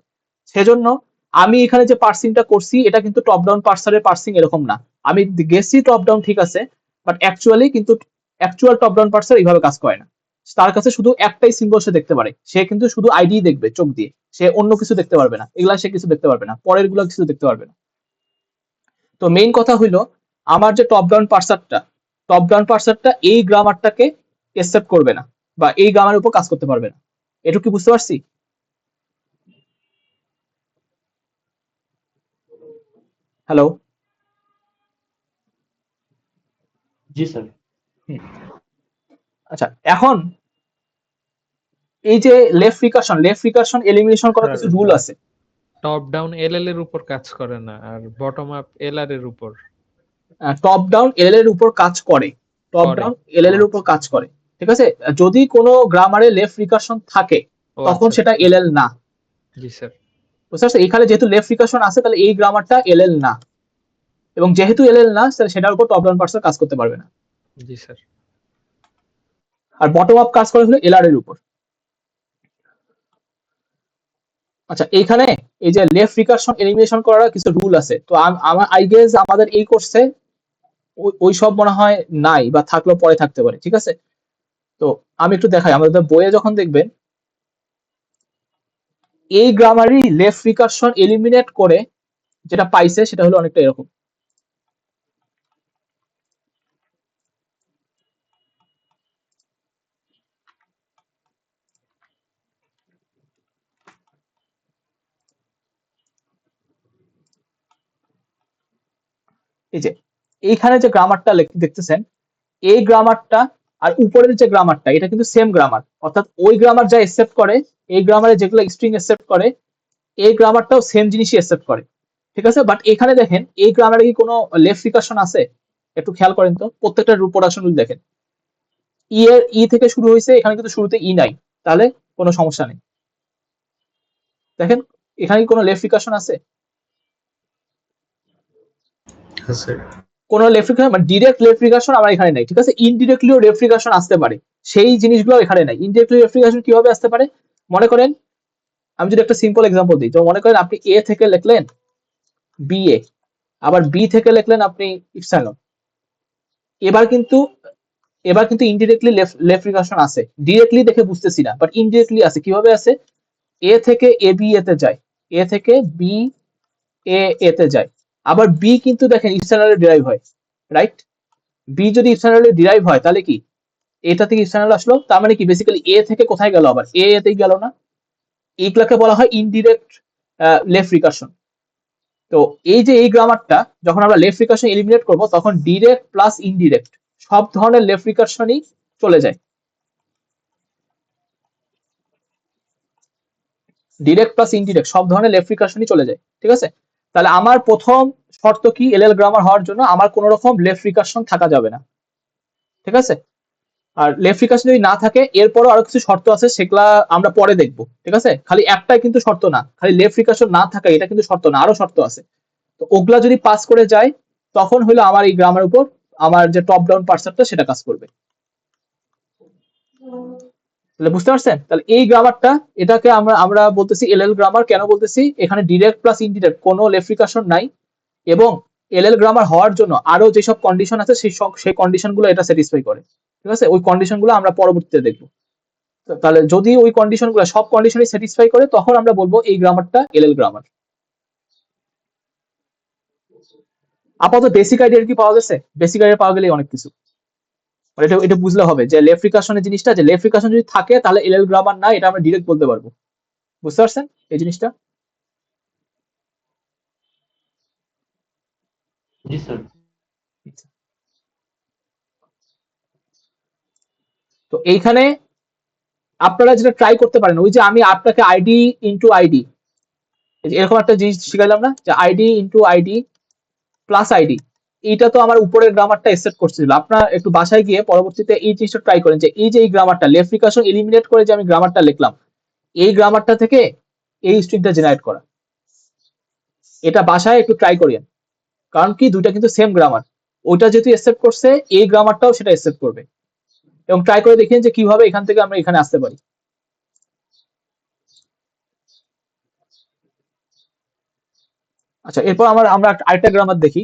সেজন্য আমি এখানে যে পার্সিংটা করছি এটা কিন্তু টপ ডাউন পার্সারের পার্সিং এরকম না। আমি গেছি টপ ডাউন ঠিক আছে, বাট অ্যাকচুয়ালি কিন্তু অ্যাকচুয়াল টপ ডাউন পার্সার এইভাবে কাজ করে না। তার কাছে শুধু একটাই সিম্বল সে দেখতে পারে, সে কিন্তু শুধু আইডি দেখবে চোখ দিয়ে, সে অন্য কিছু দেখতে পারবে না, এগুলা সে কিছু দেখতে পারবে না, পরের গুলো কিছু দেখতে পারবে না। তো মেইন কথা হইলো আমার যে টপ ডাউন পার্সারটা এই গ্রামারটাকে অ্যাকসেপ্ট করবে না, বা এই গ্রামারের উপর কাজ করতে পারবে না। এটুকু কি বুঝতে পারছি? হ্যালো? জি স্যার। আচ্ছা, এখন এই যে লেফট রিকারশন এলিমিনেশন করার কিছু রুল আছে। টপ ডাউন এলএল এর উপর কাজ করে না, আর বটম আপ এলআর এর উপর। টপ ডাউন এলএল এর উপর কাজ করে, টপ ডাউন এলএল এর উপর কাজ করে, ঠিক আছে? যদি কোনো গ্রামারে লেফট রিকারশন থাকে তখন সেটা এলএল না। জি স্যার। বুঝতে পারছো? এখানে যেহেতু লেফট রিকার্শন আছে তাহলে এই গ্রামারটা এলএল না, এবং যেহেতু এলএল না তাহলে সেটার উপর টপ ডাউন পার্সার কাজ করতে পারবে না। জি স্যার। আর বটম আপ কাজ করে হলো এলআর এর উপর। আচ্ছা, এইখানে এই যে লেফট রিকার্শন এলিমিনেশন করার কিছু রুল আছে, তো আমার আই গেস আমাদের এই কোর্সে ওই সব মনে হয় নাই, বা থাকলেও পরে থাকতে পারে, ঠিক আছে? তো আমি একটু দেখাই, আমাদের বইয়ে যখন দেখবেন এই গ্রামারই লেফট রিকার্শন এলিমিনেট করে যেটা পাইছে সেটা হলো অনেকটা এরকম। এই যে এইখানে যে গ্রামারটা দেখতেছেন, এই গ্রামারটা আর উপরের যে গ্রামারটা এটা কিন্তু সেম গ্রামার, অর্থাৎ ওই গ্রামার যা একসেপ্ট করে, এই গ্রামারে যেগুলো স্ট্রিং একসেপ্ট করে এই গ্রামারটাও সেম জিনিসই একসেপ্ট করে, ঠিক আছে? বাট এখানে দেখেন এই গ্রামারে কি কোনো লেফট রিকার্শন আছে? একটু খেয়াল করেন তো, প্রত্যেকটা প্রোডাকশন দেখেন, ই এর ই থেকে শুরু হয়েছে, এখানে কিন্তু শুরুতে ই নাই, তাহলে কোনো সমস্যা নেই। দেখেন এখানে কি কোনো লেফট রিকার্শন আছে? হ্যাঁ স্যার। কোনো লেফট রিকার্শন মানে ডিরেক্ট লেফট রিকার্শন আমার এখানে নাই, ঠিক আছে? ইনডিরেক্টলিও লেফট রিকার্শন আসতে পারে, সেই জিনিসগুলো এখানে নাই। ইনডিরেক্টলি লেফট রিকার্শন কিভাবে আসতে পারে? মনে করেন আমি যদি একটা সিম্পল এক্সাম্পল দিই, তো মনে করেন আপনি এ থেকে লিখলেন বি এ, আবার বি থেকে লিখলেন আপনি ইপসাইলন। এবার কিন্তু ইনডিরেক্টলি লেফট রিকার্শন আছে, ডিরেক্টলি দেখে বুঝতেছি না, বাট ইনডিরেক্টলি আছে। কিভাবে আছে? এ থেকে এ বি এতে যায়, এ থেকে বি এ এতে যায়, আবার বি কিন্তু দেখেন ইপসাইলনে ডিরাইভ হয়, রাইট? বি যদি ইপসাইলনে ডিরাইভ হয় তাহলে কি এটা থেকে ইপসাইলন আসলো, তার মানে কি বেসিক্যালি এ থেকে কোথায় গেল? আবার এ এতেই গেল না? এইগুলাকে বলা হয় ইনডিরেক্ট লেফট রিকার্শন। তো এই যে এই গ্রামারটা যখন আমরা লেফট রিকার্শন এলিমিনেট করব, তখন ডিরেক্ট প্লাস ইনডিরেক্ট সব ধরনের লেফট রিকার্শনই চলে যায়। ডিরেক্ট প্লাস ইনডিরেক্ট সব ধরনের লেফট রিকার্শনই চলে যায়, ঠিক আছে? তাহলে আমার প্রথম শর্ত কি? এলএল গ্রামার হওয়ার জন্য আমার কোনো রকম লেফট রিকার্শন থাকা যাবে না, ঠিক আছে? আর লেফট রিকার্শন যদি না থাকে, এরপরও আরো কিছু শর্ত আছে, সেগুলা আমরা পরে দেখবো, ঠিক আছে? খালি একটাই কিন্তু শর্ত না, খালি লেফট রিকার্শন না থাকা এটা কিন্তু শর্ত না, আরো শর্ত আছে। তো ওগুলা যদি পাস করে যায় তখন হলো আমার এই গ্রামার উপর আমার যে টপ ডাউন পার্সারটা সেটা কাজ করবে। তাহলে বুঝতে পারছেন? তাহলে এই গ্রামারটা, এটাকে আমরা বলতেছি এলএল গ্রামার। কেন বলতেছি? এখানে ডিরেক্ট প্লাস ইনডিরেক্ট কোনো লেফট রিকার্শন নাই, এবং এলএল গ্রামার হওয়ার জন্য আরো যেসব কন্ডিশন আছে সেই কন্ডিশন গুলো এটা স্যাটিসফাই করে, ঠিক আছে? ওই কন্ডিশন গুলো আমরা পরবর্তীতে দেখবো। তাহলে যদি ওই কন্ডিশন গুলো সব কন্ডিশনই স্যাটিসফাই করে তখন আমরা বলবো এই গ্রামারটা এলএল গ্রামার। আপাতত বেসিক আইডিয়া কি পাওয়া গেছে? বেসিক আইডিয়া পাওয়া গেলেই অনেক কিছু। এটা বুঝলে হবে যে লেফট রিকার্শনের জিনিসটা, যে লেফট রিকার্শন যদি থাকে তাহলে এলএল গ্রামার না, এটা আমরা ডিরেক্ট বলতে পারবো। বুঝতে পারছেন এই জিনিসটা? জি স্যার। তো এইখানে আপনারা যেটা ট্রাই করতে পারেন, ওই যে আমি আপনাকে আইডি ইনটু আইডি এরকম একটা জিনিস শিখাইলাম না, যে ID into ID plus ID, এইটা তো আমার উপরের গ্রামারটা একসেপ্ট করছিল। আপনারা একটু বাসায় গিয়ে পরবর্তীতে এই জিনিসটা ট্রাই করেন, যে এই যে এই গ্রামারটা লেফট রিকার্শন এলিমিনেট করে যে আমি গ্রামারটা লিখলাম, এই গ্রামারটা থেকে এই স্ট্রিংটা জেনারেট করা, এটা বাসায় একটু ট্রাই করিয়েন। কারণ কি দুইটা কিন্তু সেম গ্রামার, ওইটা যেহেতু একসেপ্ট করছে এই গ্রামারটাও সেটা একসেপ্ট করবে, এবং ট্রাই করে দেখেন যে কিভাবে এখান থেকে আমরা এখানে আসতে পারি। আচ্ছা, এরপর আমরা আরেকটা গ্রামার দেখি।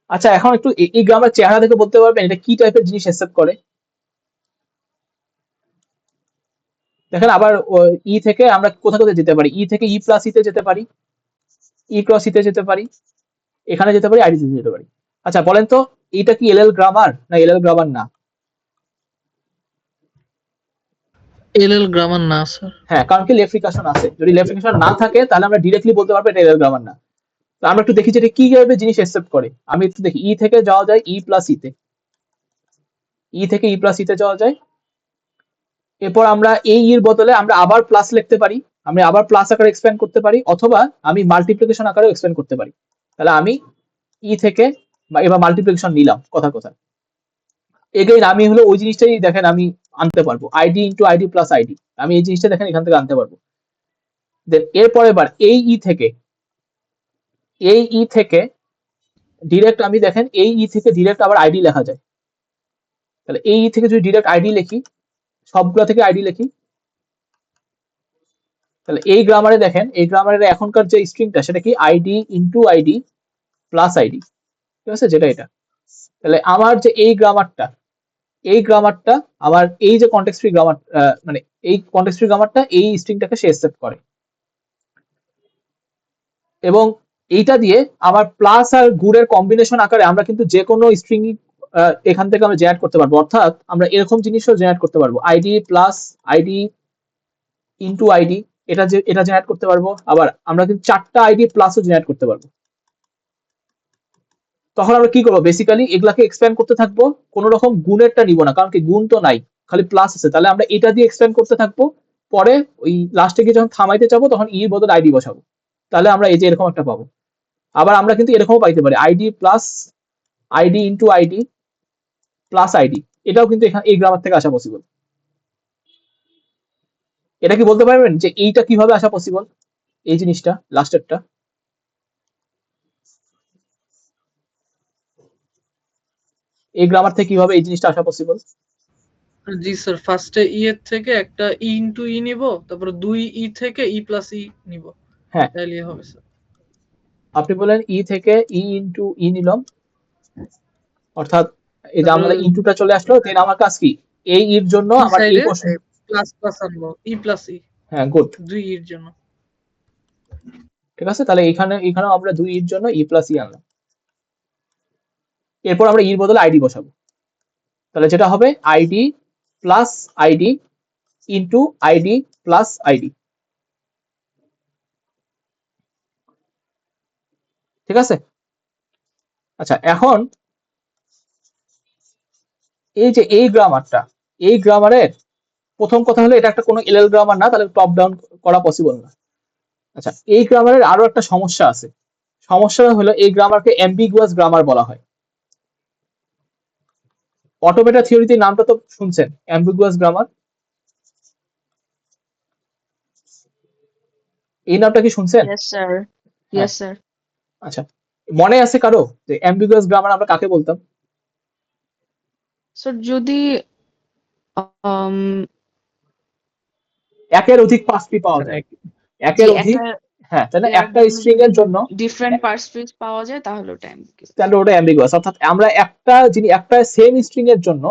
আচ্ছা, এখন একটু এই গ্রামার চেহারা দেখে বলতে পারবেন এটা কি টাইপের জিনিস একসেপ্ট করে? দেখেন আবার ই থেকে আমরা কোথায় কোথায় যেতে পারি? ই থেকে ই প্লাস ইতে যেতে পারি, ই ক্রস ইতে যেতে পারি, এখানে যেতে পারি, আইডিতে যেতে পারি। আচ্ছা বলেন তো, এটা কি এলএল গ্রামার না এলএল গ্রামার না? এলএল গ্রামার না স্যার। হ্যাঁ, কারণ কি লেফট রিকার্শন আছে। যদি লেফট রিকার্শন না থাকে তাহলে আমরা ডিরেক্টলি বলতে পারবো এটা এলএল গ্রামার না। তো আমরা একটু দেখি যে এটা কি টাইপের জিনিস একসেপ্ট করে। আমি একটু দেখি, ই থেকে যাওয়া যায় ই প্লাস ইতে, ই থেকে ই প্লাস ইতে যাওয়া যায়, এরপর আমরা এই এর বদলে আমরা আবার প্লাস লিখতে পারি, আমি আবার প্লাস আকারে এক্সপ্যান্ড করতে পারি, অথবা আমি মাল্টিপ্লিকেশন আকারেও এক্সপ্যান্ড করতে পারি। তাহলে আমি ই থেকে বা এবার মাল্টিপ্লিকেশন নিলাম কথা কথা। এগেইন আমি হলো ওই জিনিসটাই দেখেন আমি আনতে পারবো, ID into ID plus ID, আমি এই জিনিসটা দেখেন এখান থেকে আনতে পারবো। দেন এরপর এবার এই ই থেকে ডিরেক্ট আমি দেখেন এই ই থেকে ডিরেক্ট আবার আইডি লেখা যায়। তাহলে এই ই থেকে যদি ডিরেক্ট আইডি লিখি, সবগুলো থেকে আইডি লিখি, তাহলে এই গ্রামারে দেখেন, এই গ্রামারের এখনকার যে স্ট্রিংটা সেটা কি ID into ID plus ID, ঠিক আছে, যেটা এটা। তাহলে আমার যে এই গ্রামারটা আমার এই যে কনটেক্সট ফ্রি গ্রামার, মানে এই কনটেক্সট ফ্রি গ্রামারটা এই স্ট্রিংটাকে সে অ্যাকসেপ্ট করে, এবং এইটা দিয়ে আমার প্লাস আর গুণের কম্বিনেশন আকারে আমরা কিন্তু যে কোনো স্ট্রিং এখান থেকে আমরা জেনারেট করতে পারবো। অর্থাৎ আমরা এরকম জিনিসও জেনারেট করতে পারবো, ID plus ID into ID, এটা জেনারেট করতে পারবো। আবার আমরা কিন্তু 4টা আইডি প্লাসও জেনারেট করতে পারবো। তখন আমরা কি করবো, বেসিক্যালি এগুলাকে এক্সপ্যান্ড করতে থাকবো, কোনো রকম গুণেরটা নিব না, কারণ কি গুণ তো নাই, খালি প্লাস আছে। তাহলে আমরা এটা দিয়ে এক্সপ্যান্ড করতে থাকবো, পরে ওই লাস্টে গিয়ে যখন থামাইতে যাবো তখন ই বদলে আইডি বসাবো, তাহলে আমরা এই যে এরকম একটা পাবো। আবার আমরা কিন্তু এরকমও পাইতে পারি, ID plus ID into ID plus ID, এটাও কিন্তু এখানে এই গ্রামার থেকে আসা পসিবল। এটা কি বলতে পারবেন যে এইটা কিভাবে আসা পসিবল, এই জিনিসটা লাস্টেরটা? এই গ্রামার থেকে কিভাবে এই জিনিসটা আসা পসিবল? জি স্যার, ফার্স্টে ই এর থেকে একটা ই ইনটু ই নিব, তারপর 2 ই থেকে ই প্লাস ই নিব, হ্যাঁ, তাহলে হবে স্যার। আপনি বলেন ই থেকে ই ইন্টু ই নিলাম, অর্থাৎ এই যে তারপরে আমাদের ইনটুটা চলে আসলো, দেন আমার কাজ কি, এই এর জন্য ই আমার এই সাইডে পোর্শন, প্লাস প্লাস আনবো, ই প্লাস ই হ্যাঁ গুড, 2 এর জন্য। ঠিক আছে। তাহলে এখানেও আমরা 2 এর জন্য ই প্লাস ই আনলাম, এরপর আমরা ইর বদলে আইডি বসাবো। তাহলে যেটা হবে ID plus ID into ID plus ID, ঠিক আছে। আচ্ছা, এখন এই যে এই গ্রামারের প্রথম কথা হলো এটা একটা কোনো এলএল গ্রামার না, তাহলে টপ ডাউন করা পসিবল না। আচ্ছা, এই গ্রামারের আরো একটা সমস্যা আছে, সমস্যাটা হলো এই গ্রামারকে অ্যাম্বিগুয়াস গ্রামার বলা হয়। অটোমেটা থিওরিতে নামটা তো শুনছেন, অ্যাম্বিগুয়াস গ্রামার, এই নামটা কি শুনছেন? Yes, sir. হ্যাঁ, Yes, sir. আচ্ছা, মনে আছে কারো যে অ্যাম্বিগুয়াস গ্রামার আমরা কাকে বলতাম? So যদি um একের অধিক পাসটি পাওয়া যায়, একের যে অধিক, একটা হ্যাঁ, তাহলে পেয়ার একটা স্ট্রিং এর জন্য ডিফারেন্ট পার্সপেক্টিভ পাওয়া যায় তাহলে ওটা ambiguous। তাহলে ওটা অ্যাম্বিগুয়াস। অর্থাৎ আমরা একটা সেম স্ট্রিং এর জন্য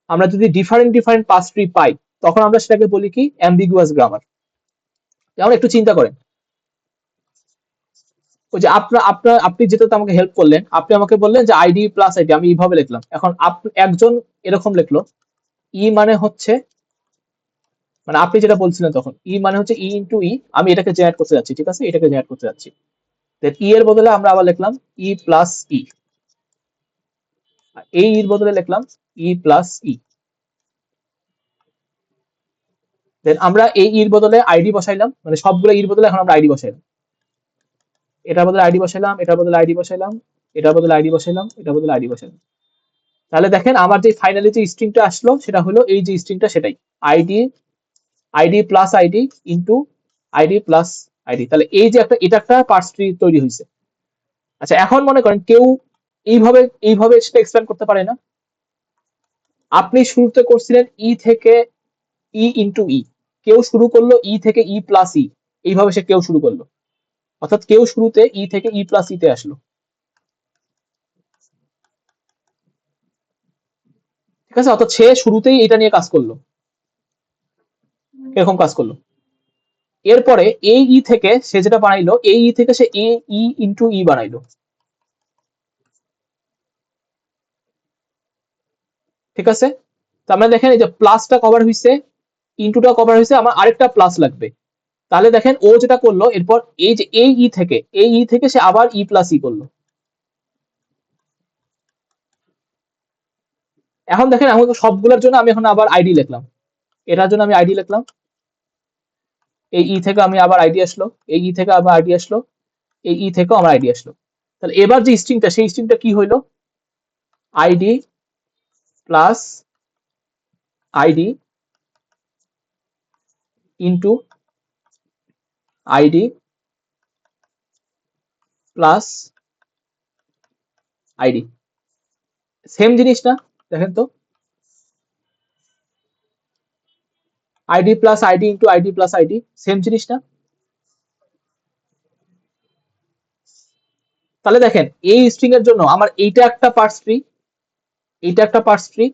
আমরা যদি ডিফারেন্ট পাস ট্রি পাই, তখন আমরা সেটাকে বলি কি, অ্যাম্বিগুয়াস গ্রামার। যেমন একটু চিন্তা করেন, ওই যে আপনি যেটা আমাকে হেল্প করলেন, আপনি আমাকে বললেন যে আইডি প্লাস আইডি, আমি এইভাবে লিখলাম। এখন একজন এরকম লিখলো, ই মানে হচ্ছে, মানে আপনি যেটা বলছিলেন তখন, ই মানে হচ্ছে ই ইন্টু ই, আমি এটাকে জেনারেট করতে যাচ্ছি, ঠিক আছে, এটাকে জেনারেট করতে যাচ্ছি। ই এর বদলে আমরা আবার লিখলাম ই প্লাস ই, এই এর বদলে লিখলাম ই প্লাস ই। দেন আমরা এই এর বদলে আইডি বসাইলাম, মানে সবগুলো এর বদলে এখন আমরা আইডি বসাইলাম, এটার বদলে আইডি বসাইলাম, এটার বদলে আইডি বসাইলাম, এটার বদলে আইডি বসাইলাম, এটার বদলে আইডি বসাইলাম। তাহলে দেখেন আমার যে ফাইনালি যে স্ট্রিংটা আসলো সেটা হলো এই যে স্ট্রিংটা, সেটাই ID plus ID into ID plus ID. তাহলে এই যে এটা একটা পার্স ট্রি তৈরি হয়েছে। আচ্ছা, এখন মনে করেন কেউ এইভাবে সেটা এক্সপ্যান্ড করতে পারে না। আপনি শুরুতে করছিলেন ই থেকে ই ইন্টু ই, কেউ শুরু করলো ই থেকে ই প্লাস ই, এইভাবে সে কেউ শুরু করলো, অর্থাৎ কেউ শুরুতে ই থেকে ই প্লাস ই তে আসলো, ঠিক আছে। অর্থাৎ সে শুরুতেই এটা নিয়ে কাজ করলো, এরকম কাজ করলো। এরপরে এই ই থেকে সে যেটা বানাইলো, এই ই থেকে সে ই ইন্টু ই বানাইলো, ঠিক আছে। তো আমরা দেখেন এই যে প্লাসটা কভার হয়েছে, ইন্টুটা কভার হয়েছে, আমার আরেকটা প্লাস লাগবে। তাহলে দেখেন ও যেটা করলো, এরপর এই যে এই ই থেকে সে আবার ই প্লাস ই করলো। এখন দেখেন আমাকে সবগুলোর জন্য আমি এখন আবার আইডি লিখলাম, এটার জন্য আমি আইডি লিখলাম, এই ই থেকে আমি আবার আইডি আসলো, এই ই থেকে আবার আইডি আসলো, এই ই থেকেও আমার আইডি আসলো। তাহলে এবার যে স্ট্রিংটা, সেই স্ট্রিংটা কি হইলো? ID plus ID into ID plus ID. Same জিনিস না? দেখেন তো, ID plus ID into ID plus ID, same জিনিস না? তাহলে দেখেন এই স্ট্রিং এর জন্য আমার এইটা একটা পার্স ট্রি, এইটা একটা পার্স ট্রি,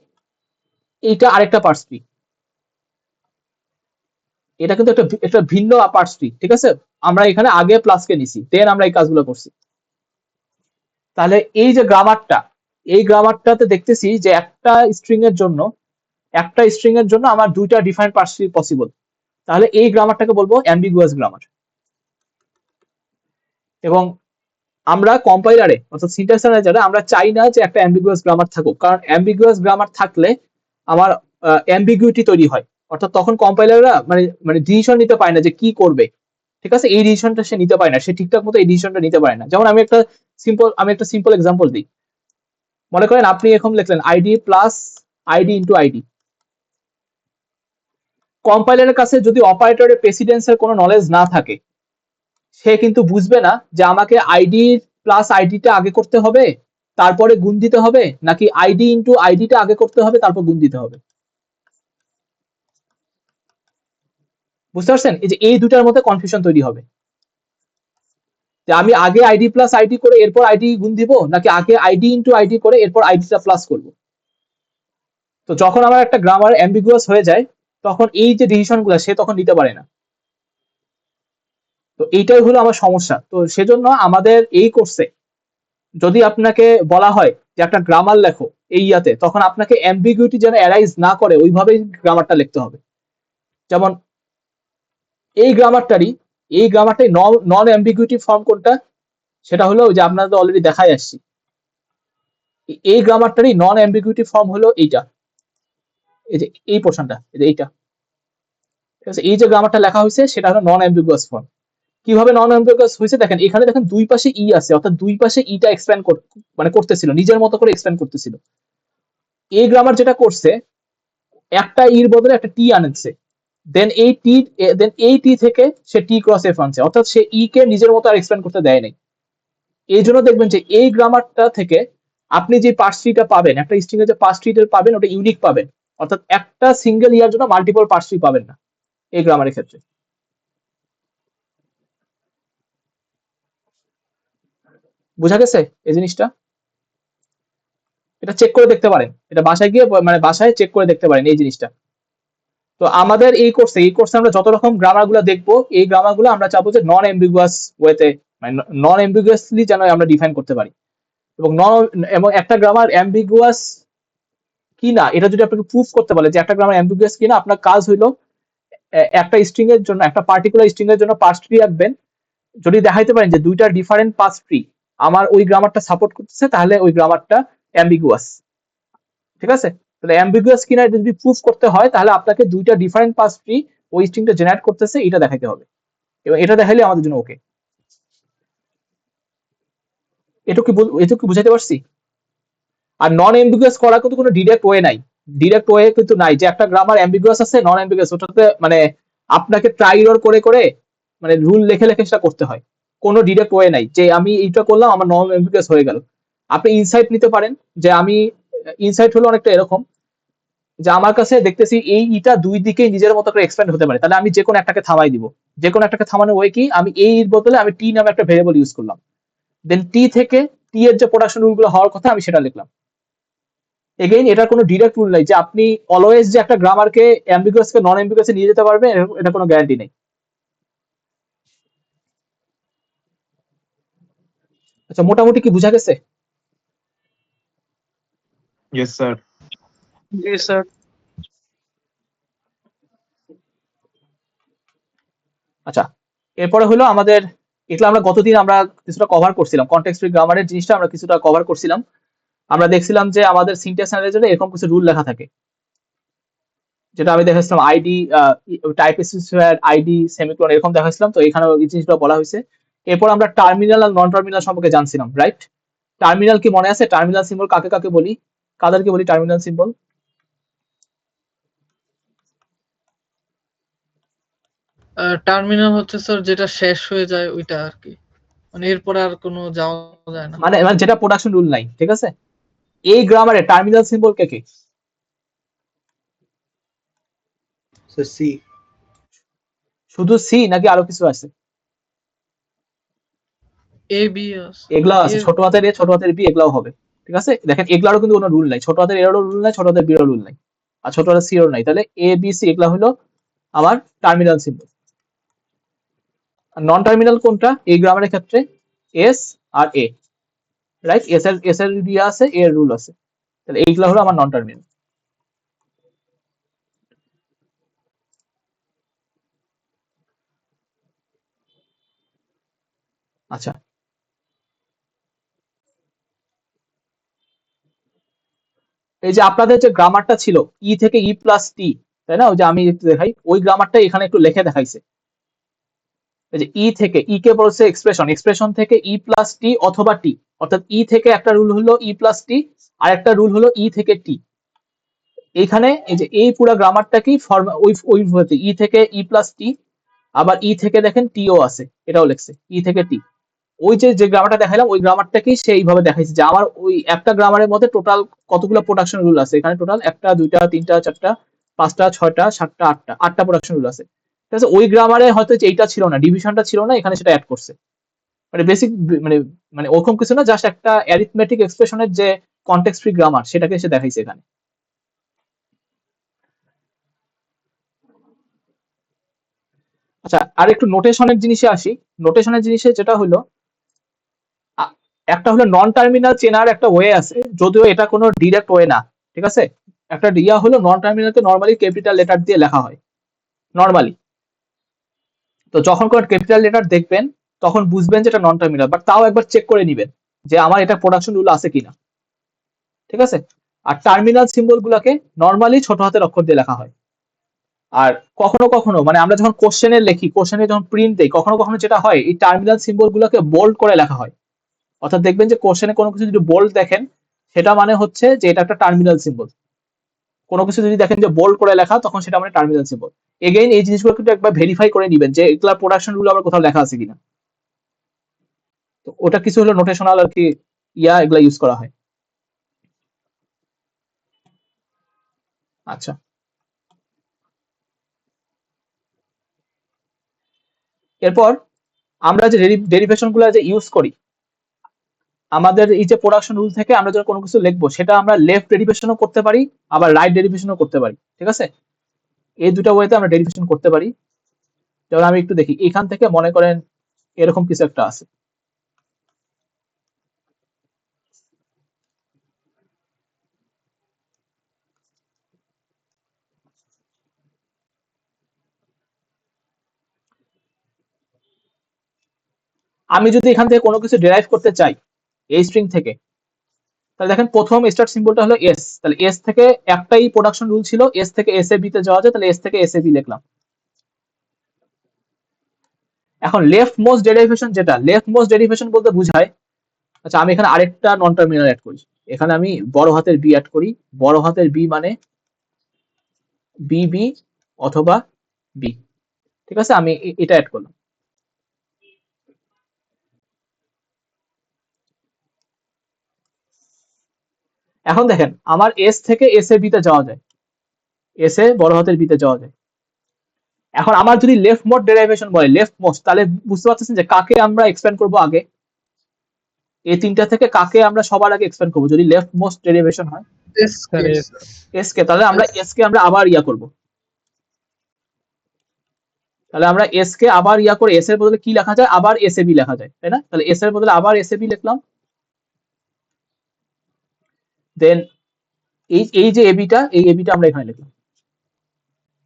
এইটা আরেকটা পার্স ট্রি। এটা কিন্তু একটা ভিন্ন পার্স ট্রি, ঠিক আছে? আমরা এখানে আগে প্লাসকে নিছি, দেন আমরা এই কাজগুলো করছি। তাহলে এই যে গ্রামারটা, এই গ্রামারটাতে দেখতেছি যে একটা স্ট্রিং এর জন্য আমার দুইটা ডিফারেন্ট পার্স ট্রি পসিবল। তাহলে এই গ্রামারটাকে বলবো অ্যাম্বিগুয়াস গ্রামার। এবং আমরা কম্পাইলারে অর্থাৎ সিনট্যাক্স অ্যানালাইজারে আমরা চাই না যে একটা অ্যাম্বিগুয়াস গ্রামার থাকুক, কারণ অ্যাম্বিগুয়াস গ্রামার থাকলে আমার অ্যাম্বিগুইটি তৈরি হয়, অর্থাৎ তখন কম্পাইলাররা মানে ডিসিশন নিতে পারে না যে কি করবে, ঠিক আছে? এই ডিসিশনটা সে নিতে পারে না, সে ঠিকঠাক মতো এই ডিসিশনটা নিতে পারে না। যেমন আমি একটা সিম্পল এক্সাম্পল দিই। মনে করেন আপনি এখন লিখলেন ID plus ID into ID. কম্পাইলারের কাছে যদি অপারেটরের প্রেসিডেন্সের কোনো নলেজ না থাকে, সে কিন্তু বুঝবে না যে আমাকে আইডি প্লাস আইডিটা আগে করতে হবে তারপরে গুণ দিতে হবে, নাকি আইডি ইন্টু আইডিটা আগে করতে হবে তারপর গুণ দিতে হবে। বুঝতে পারছেন? এই যে এই দুটার মধ্যে কনফিউশন তৈরি হবে, যে আমি আগে আইডি প্লাস আইডি করে এরপর আইডি গুণ দিব, নাকি আগে আইডি ইন্টু আইডি করে এরপর আইডিটা প্লাস করব। তো যখন আমার একটা গ্রামার অ্যাম্বিগুয়াস হয়ে যায়, তখন এই যে ডিসিশনগুলো সে তখন নিতে পারে না। তো এইটাই হলো আমার সমস্যা। তো সেজন্য আমাদের এই কোর্সে যদি আপনাকে বলা হয় যে একটা গ্রামার লেখো এই ইয়াতে, তখন আপনাকে অ্যাম্বিগুইটি যেন অ্যারাইজ না করে ওইভাবেই গ্রামারটা লিখতে হবে। যেমন এই গ্রামারটাই নন অ্যাম্বিগুইটি ফর্ম কোনটা? সেটা হলো যে আপনাদের অলরেডি দেখাই আসছি, এই গ্রামারটারই নন অ্যাম্বিগুইটি ফর্ম হলো এইটা, এই যে এই পোর্শনটা, এই যে এইটা, ঠিক আছে? এই যে গ্রামারটা লেখা হয়েছে সেটা হলো নন অ্যাম্বিগুয়াস ফর্ম। কিভাবে নন অ্যাম্বিগুয়াস হয়েছে দেখেন, এখানে দেখেন দুই পাশে ই আছে, অর্থাৎ দুই পাশে ইটা এক্সপ্যান্ড করতেছিল, নিজের মতো করে এক্সপ্যান্ড করতেছিল। এই গ্রামার যেটা করছে, একটা ইর বদলে একটা টি আনছে, দেন এই টি থেকে সে টি ক্রস এফ আনছে, অর্থাৎ সে ই কে নিজের মতো আর এক্সপ্যান্ড করতে দেয় নাই। এই জন্য দেখবেন যে এই গ্রামারটা থেকে আপনি যে পার্স ট্রিটা পাবেন, একটা স্ট্রিং এর যে পার্স ট্রিটা পাবেন ওটা ইউনিক পাবেন, অর্থাৎ একটা সিঙ্গেল ইয়ার জন্য মাল্টিপল পার্স ট্রি পাবেন না এই গ্রামারের ক্ষেত্রে। বোঝা গেছে এই জিনিসটা? এটা চেক করে দেখতে পারেন, এটা বাসায় গিয়ে বাসায় চেক করে দেখতে পারেন এই জিনিসটা। তো আমাদের এই কোর্সে আমরা যত রকম গ্রামার গুলো দেখবো, এই গ্রামার গুলো আমরা চাবো যে নন অ্যাম্বিগুয়াস ওয়েতে, নন অ্যাম্বিগুয়াসলি যেন আমরা ডিফাইন করতে পারি। এবং একটা গ্রামার অ্যাম্বিগুয়াস কি না এটা যদি আপনাকে প্রুফ করতে বলে যে একটা গ্রামার অ্যাম্বিগুয়াস কিনা, আপনার কাজ হইলো একটা স্ট্রিং এর জন্য, একটা পার্টিকুলার স্ট্রিং এর জন্য পার্স ট্রি রাখবেন। যদি দেখাইতে পারেন যে দুইটা ডিফারেন্ট পার্স ট্রি আমার ওই গ্রামারটা সাপোর্ট করতেছে, তাহলে ওই গ্রামারটা অ্যাম্বিগুয়াস, ঠিক আছে? তাহলে অ্যাম্বিগুয়াস কিনা এটা যদি প্রুফ করতে হয়, তাহলে আপনাকে দুইটা ডিফারেন্ট পার্স ট্রি ওই স্ট্রিংটা জেনারেট করতেছে এটা দেখাইতে হবে, এবং এটা দেখাইলে আমাদের জন্য ওকে। এটুকু বুঝাইতে পারছি? আর নন অ্যাম্বিগুয়াস করার কিন্তু কোনো ডিরেক্ট ওয়ে কিন্তু নাই যে একটা গ্রামার অ্যাম্বিগুয়াস আছে নন অ্যাম্বিগুয়াস, ওটাতে আপনাকে ট্রাই এরর করে রুল লিখে সেটা করতে হয়। কোনো ডিরেক্ট ওয়ে নাই যে আমি এইটা করলাম আমার নন অ্যাম্বিগুয়াস হয়ে গেল। আপনি ইনসাইট নিতে পারেন, যে আমি ইনসাইট হলো অনেকটা এরকম যে আমার কাছে দেখতেছি এইটা দুই দিকে নিজের মতো করে এক্সপ্যান্ড হতে পারে, তাহলে আমি যে কোনো একটাকে থামাই দিব। যে কোনো একটাকে থামানোর ওয়ে কি, আমি এর বদলে আমি টি নামে একটা ভেরিয়েবল ইউজ করলাম, দেন টি থেকে টি এর যে প্রোডাকশন রুলগুলো হওয়ার কথা আমি সেটা লিখলাম। এগেইন এটার কোনো ডিরেক্ট রুল নাই যে আপনি অলওয়েজ যে একটা গ্রামারকে অ্যাম্বিগুয়াসকে নন অ্যাম্বিগুয়াসে নিয়ে যেতে পারবেন, এটা কোনো গ্যারান্টি নেই। আচ্ছা, মোটামুটি কি বোঝা গেছে? Yes, sir. জি স্যার। আচ্ছা, এরপরে হলো আমাদের, এগুলো আমরা গতদিন আমরা কিছুটা কভার করছিলাম, কনটেক্সট ফ্রি গ্রামারের জিনিসটা আমরা কিছুটা কভার করছিলাম। আমরা দেখছিলাম যে আমাদের সিনট্যাক্স অ্যানালাইজারে এরকম কিছু রুল লেখা থাকে, যেটা আমি দেখাচ্ছিলাম ID type specifier ID semicolon এরকম দেখাচ্ছিলাম, তো এখানে এই জিনিসগুলো বলা হয়েছে। এরপর আমরা টার্মিনাল আর নন টার্মিনাল সম্পর্কে জানছিলাম, রাইট? টার্মিনাল কি মনে আছে? টার্মিনাল সিম্বল কাকে কাকে বলি, কাদেরকে বলি টার্মিনাল সিম্বল? টার্মিনাল হচ্ছে স্যার যেটা শেষ হয়ে যায় ওইটা আর কি, মানে এরপর আর কোনো যাওয়া যায় না। মানে মানে যেটা প্রোডাকশন রুল নাই, ঠিক আছে? এই গ্রামারে টার্মিনাল সিম্বল কে কে? Sir C. শুধু সি নাকি আরো কিছু আছে? এ বি এগুলা আছে, ছোট হাতের এ ছোট হাতের বি এগুলাও হবে, ঠিক আছে? দেখেন এগুলারও কিন্তু কোনো রুল নাই, ছোট হাতের এরও রুল নাই, ছোট হাতের বিরও রুল নাই, আর ছোট হাতের সিরও নাই। তাহলে এ বি সি এগুলা হলো আমার টার্মিনাল সিম্বল। আর নন টার্মিনাল কোনটা এই গ্রামারের ক্ষেত্রে? এস আর এ, রাইট? এস এর ইয়ে আছে, এ এর রুল আছে, তাহলে এইগুলা হলো আমার নন টার্মিনাল। আচ্ছা, এই যে আপনাদের যে গ্রামারটা ছিল ই থেকে ই প্লাস টি, তাই না? ওই যে আমি একটু দেখাই, ওই গ্রামারটা এখানে একটু লিখে দেখাইছে। এই যে ই থেকে ই কে বলছে এক্সপ্রেশন, এক্সপ্রেশন থেকে ই প্লাস টি অথবা টি, অর্থাৎ ই থেকে একটা রুল হলো ই প্লাস টি, আর একটা রুল হলো ই থেকে টি। এইখানে এই যে এই পুরো গ্রামারটাকেই ওই ই থেকে ই প্লাস টি, আবার ই থেকে দেখেন টিও আছে, এটাও লিখছে ই থেকে টি। ওই যে যে গ্রামারটা দেখাইলাম ওই গ্রামারটাকেই সে এইভাবে দেখাইছে যে আমার ওই একটা গ্রামারের মধ্যে টোটাল কতগুলো প্রোডাকশন রুল আছে। এখানে টোটাল একটা দুইটা তিনটা চারটা পাঁচটা ছয়টা সাতটা আটটা প্রোডাকশন রুল আছে, ঠিক আছে? ওই গ্রামারে হয়তো যে এইটা ছিল না, ডিভিশনটা ছিল না, এখানে সেটা অ্যাড করছে। মানে বেসিক মানে মানে ওরকম কিছু না, জাস্ট একটা অ্যারিথমেটিক এক্সপ্রেশনের যে কনটেক্সট ফ্রি গ্রামার সেটাকে সে দেখাইছে এখানে। আচ্ছা, আর একটু নোটেশনের জিনিসে আসি। নোটেশনের জিনিসে যেটা হলো একটা হলো নন টার্মিনাল চেনার একটা ওয়ে আছে, যদিও এটা কোনো ডিরেক্ট ওয়ে না, ঠিক আছে? একটা ইয়া হলো নন টার্মিনালকে নর্মালি ক্যাপিটাল লেটার দিয়ে লেখা হয় নর্মালি। তো যখন কোনো ক্যাপিটাল লেটার দেখবেন তখন বুঝবেন যে এটা নন টার্মিনাল, বাট তাও একবার চেক করে নিবেন যে আমার এটা প্রোডাকশন রুল আছে কিনা, ঠিক আছে? আর টার্মিনাল সিম্বল গুলাকে নর্মালি ছোট হাতের অক্ষর দিয়ে লেখা হয়। আর কখনো কখনো মানে আমরা যখন কোশ্চেনে লিখি, কোশ্চেনে যখন প্রিন্ট দেই, কখনো কখনো যেটা হয় এই টার্মিনাল সিম্বল গুলোকে বোল্ড করে লেখা হয়। অর্থাৎ দেখবেন যে কোশ্চেনে কোনো কিছু যদি বোল্ড দেখেন সেটা মানে হচ্ছে যে এটা একটা টার্মিনাল সিম্বল। কোনো কিছু যদি দেখেন যে বোল্ড করে লেখা তখন সেটা মানে টার্মিনাল সিম্বল। এগেইন এই জিনিসগুলো কিন্তু একবার ভেরিফাই করে নিবেন যে এগুলা প্রোডাকশন রুল আবার কোথাও লেখা আছে কিনা। তো ওটা কিছু হলো নোটেশনাল আর কি এগুলা ইউজ করা হয়। আচ্ছা, এরপর আমরা যে ডেরিভেশন গুলো যে ইউজ করি আমাদের এই যে প্রোডাকশন রুল থেকে আমরা যখন কোনো কিছু লিখবো সেটা আমরা লেফট ডেরিভেশনও করতে পারি, আবার রাইট ডেরিভেশনও করতে পারি, ঠিক আছে? এই দুটো ওয়েতে আমরা ডেরিভেশন করতে পারি। যেমন আমি একটু দেখি, এখান থেকে মনে করেন এরকম কিছু একটা আছে, আমি যদি এখান থেকে কোনো কিছু ডেরাইভ করতে চাই এই স্ট্রিং থেকে, তাহলে দেখেন প্রথম স্টার্ট সিম্বলটা হলো এস, তাহলে এস থেকে একটাই প্রোডাকশন রুল ছিল, এস থেকে এস এ বি তে যাওয়া যায়, তাহলে এস থেকে এস এ বি লিখলাম। এখন লেফট মোস্ট ডেরিভেশন, যেটা লেফট মোস্ট ডেরিভেশন বলতে বুঝায়, আচ্ছা আমি এখানে আরেকটা নন টার্মিনাল অ্যাড করি, এখানে আমি বড় হাতের বি অ্যাড করি। বড় হাতের বি মানে বি বি অথবা বি, ঠিক আছে? আমি এটা অ্যাড করলাম। এখন দেখেন আমার এস থেকে এস এ বি তে যাওয়া যায়, এস এ বড় হাতের বি তে যাওয়া যায়। এখন আমার যদি লেফট মোস্ট ডেরিভেশন বলে লেফট মোস্ট, তাহলে বুঝতে পারতেছেন যে কাকে আমরা এক্সপ্যান্ড করব আগে, এই তিনটা থেকে কাকে আমরা সবার আগে এক্সপ্যান্ড করব যদি লেফট মোস্ট ডেরিভেশন হয়? S K. তাহলে আমরা এস কে আমরা আবার ইয়া করব, তাহলে আমরা এস কে আবার ইয়া করে এস এর বদলে কি লেখা যায়, আবার এস এ বি লেখা যায়, তাই না? তাহলে এস এর বদলে আবার এস এ বি লিখলাম। দেন এই যে এবিটা, এই এবিটা আমরা এখানে লিখলাম,